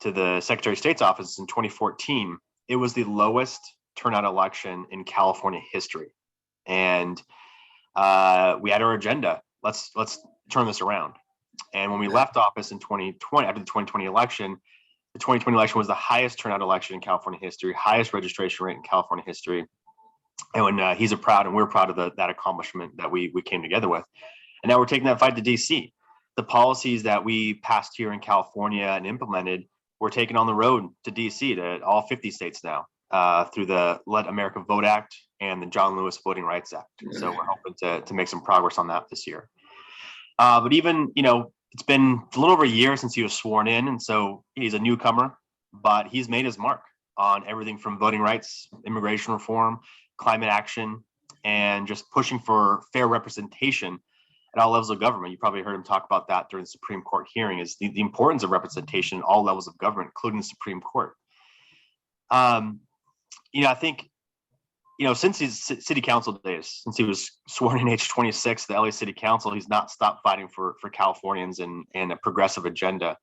to the Secretary of State's office in 2014, it was the lowest turnout election in California history. And we had our agenda. Let's turn this around. And when we left office in 2020, after the 2020 election, the 2020 election was the highest turnout election in California history, highest registration rate in California history. And when we're proud of that accomplishment that we came together with. And now we're taking that fight to DC. The policies that we passed here in California and implemented, we're taking on the road to DC, to all 50 states now, through the Let America Vote Act and the John Lewis Voting Rights Act. So we're hoping to make some progress on that this year. But even, it's been a little over a year since he was sworn in. And so he's a newcomer, but he's made his mark on everything from voting rights, immigration reform, climate action, and just pushing for fair representation at all levels of government. You probably heard him talk about that during the Supreme Court hearing, is the importance of representation at all levels of government, including the Supreme Court. I think, since his city council days, since he was sworn in age 26, the LA City Council, he's not stopped fighting for Californians and a progressive agenda.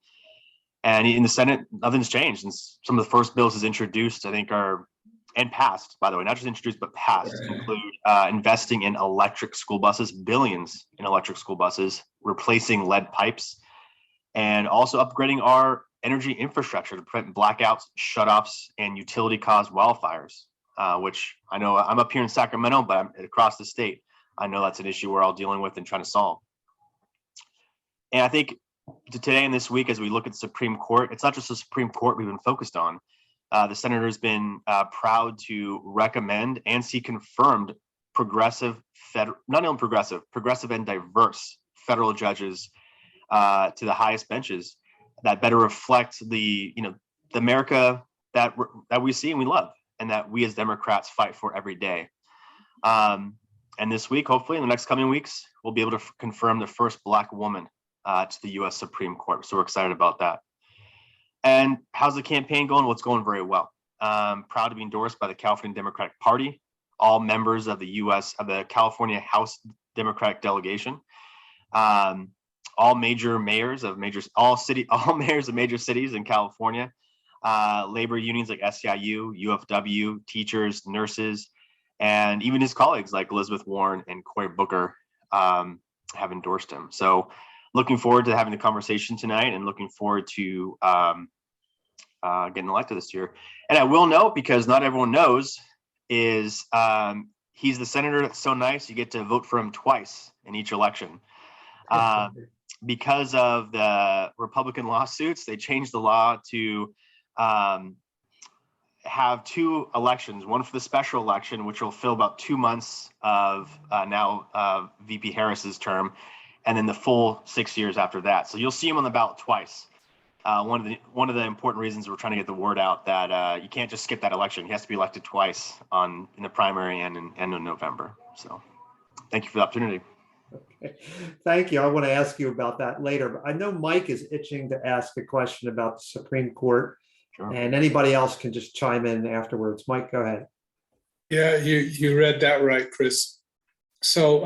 And in the Senate, nothing's changed. And some of the first bills he's introduced, I think, and passed, by the way, not just introduced, but passed, include investing in electric school buses, billions in electric school buses, replacing lead pipes, and also upgrading our energy infrastructure to prevent blackouts, shutoffs, and utility-caused wildfires, which I know I'm up here in Sacramento, but I'm across the state. I know that's an issue we're all dealing with and trying to solve. And I think today and this week, as we look at the Supreme Court, it's not just the Supreme Court we've been focused on. The senator's been proud to recommend and see confirmed progressive and diverse federal judges to the highest benches that better reflect the America that we see and we love, and that we as Democrats fight for every day. And this week, hopefully in the next coming weeks, we'll be able to confirm the first Black woman to the U.S. Supreme Court. So we're excited about that. And how's the campaign going? Well, it's going very well. Proud to be endorsed by the California Democratic Party, all members of the California House Democratic delegation, all mayors of major cities in California, labor unions like SEIU, UFW, teachers, nurses, and even his colleagues like Elizabeth Warren and Cory Booker have endorsed him. So looking forward to having the conversation tonight, and looking forward to getting elected this year. And I will note, because not everyone knows, is he's the senator that's so nice you get to vote for him twice in each election. Because of the Republican lawsuits, they changed the law to have two elections, one for the special election, which will fill about 2 months of VP Harris's term, and then the full 6 years after that. So you'll see him on the ballot twice. One of the important reasons we're trying to get the word out that you can't just skip that election. He has to be elected twice in the primary and in November. So thank you for the opportunity. Okay. Thank you. I want to ask you about that later, but I know Mike is itching to ask a question about the Supreme Court. Sure. And anybody else can just chime in afterwards. Mike, go ahead. Yeah, you read that right, Chris. So,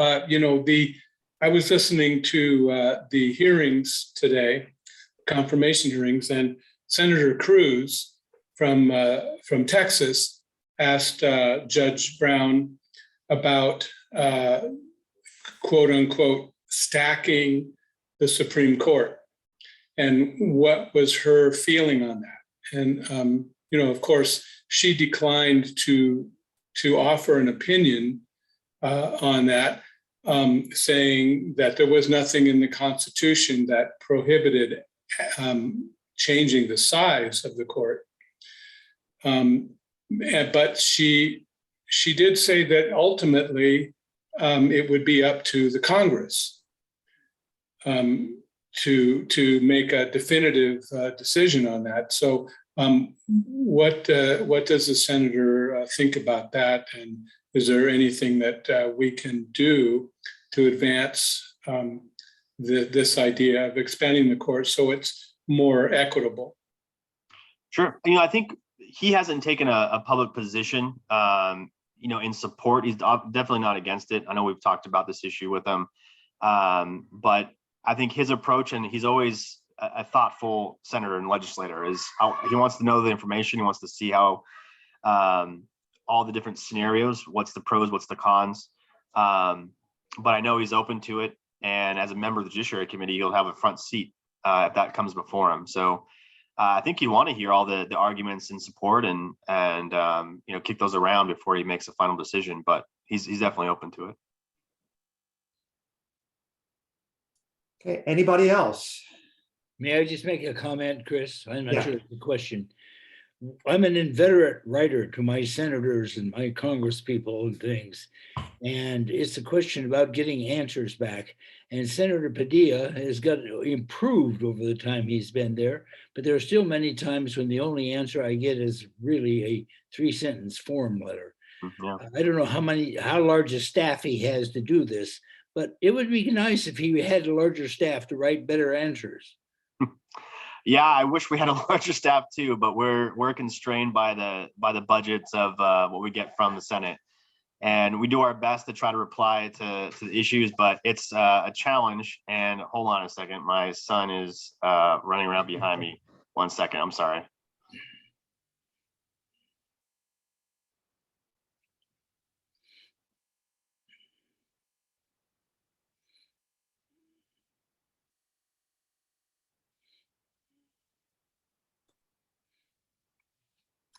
I was listening to the hearings today, confirmation hearings, and Senator Cruz from Texas asked Judge Brown about quote unquote stacking the Supreme Court, and what was her feeling on that. And of course, she declined to offer an opinion on that, saying that there was nothing in the Constitution that prohibited changing the size of the court. But she did say that ultimately it would be up to the Congress to make a definitive decision on that. So what does the senator think about that? And is there anything that we can do to advance this idea of expanding the court so it's more equitable? Sure. I think he hasn't taken a public position, in support. He's definitely not against it. I know we've talked about this issue with him, but I think his approach, and he's always a thoughtful senator and legislator, is how he wants to know the information. He wants to see how all the different scenarios, what's the pros, what's the cons. But I know he's open to it. And as a member of the Judiciary Committee, he'll have a front seat if that comes before him. So I think he'd want to hear all the arguments in support and kick those around before he makes a final decision. But he's definitely open to it. Okay, anybody else? May I just make a comment, Chris? I'm not Yeah. sure it's a question. I'm an inveterate writer to my senators and my Congress people and things. And it's a question about getting answers back. And Senator Padilla has got improved over the time he's been there, but there are still many times when the only answer I get is really a 3-sentence form letter. Yeah. I don't know how large a staff he has to do this, but it would be nice if he had a larger staff to write better answers. Yeah, I wish we had a larger staff too, but we're constrained by the budgets of what we get from the Senate. And we do our best to try to reply to the issues, but it's a challenge. And hold on a second, my son is running around behind me. 1 second, I'm sorry.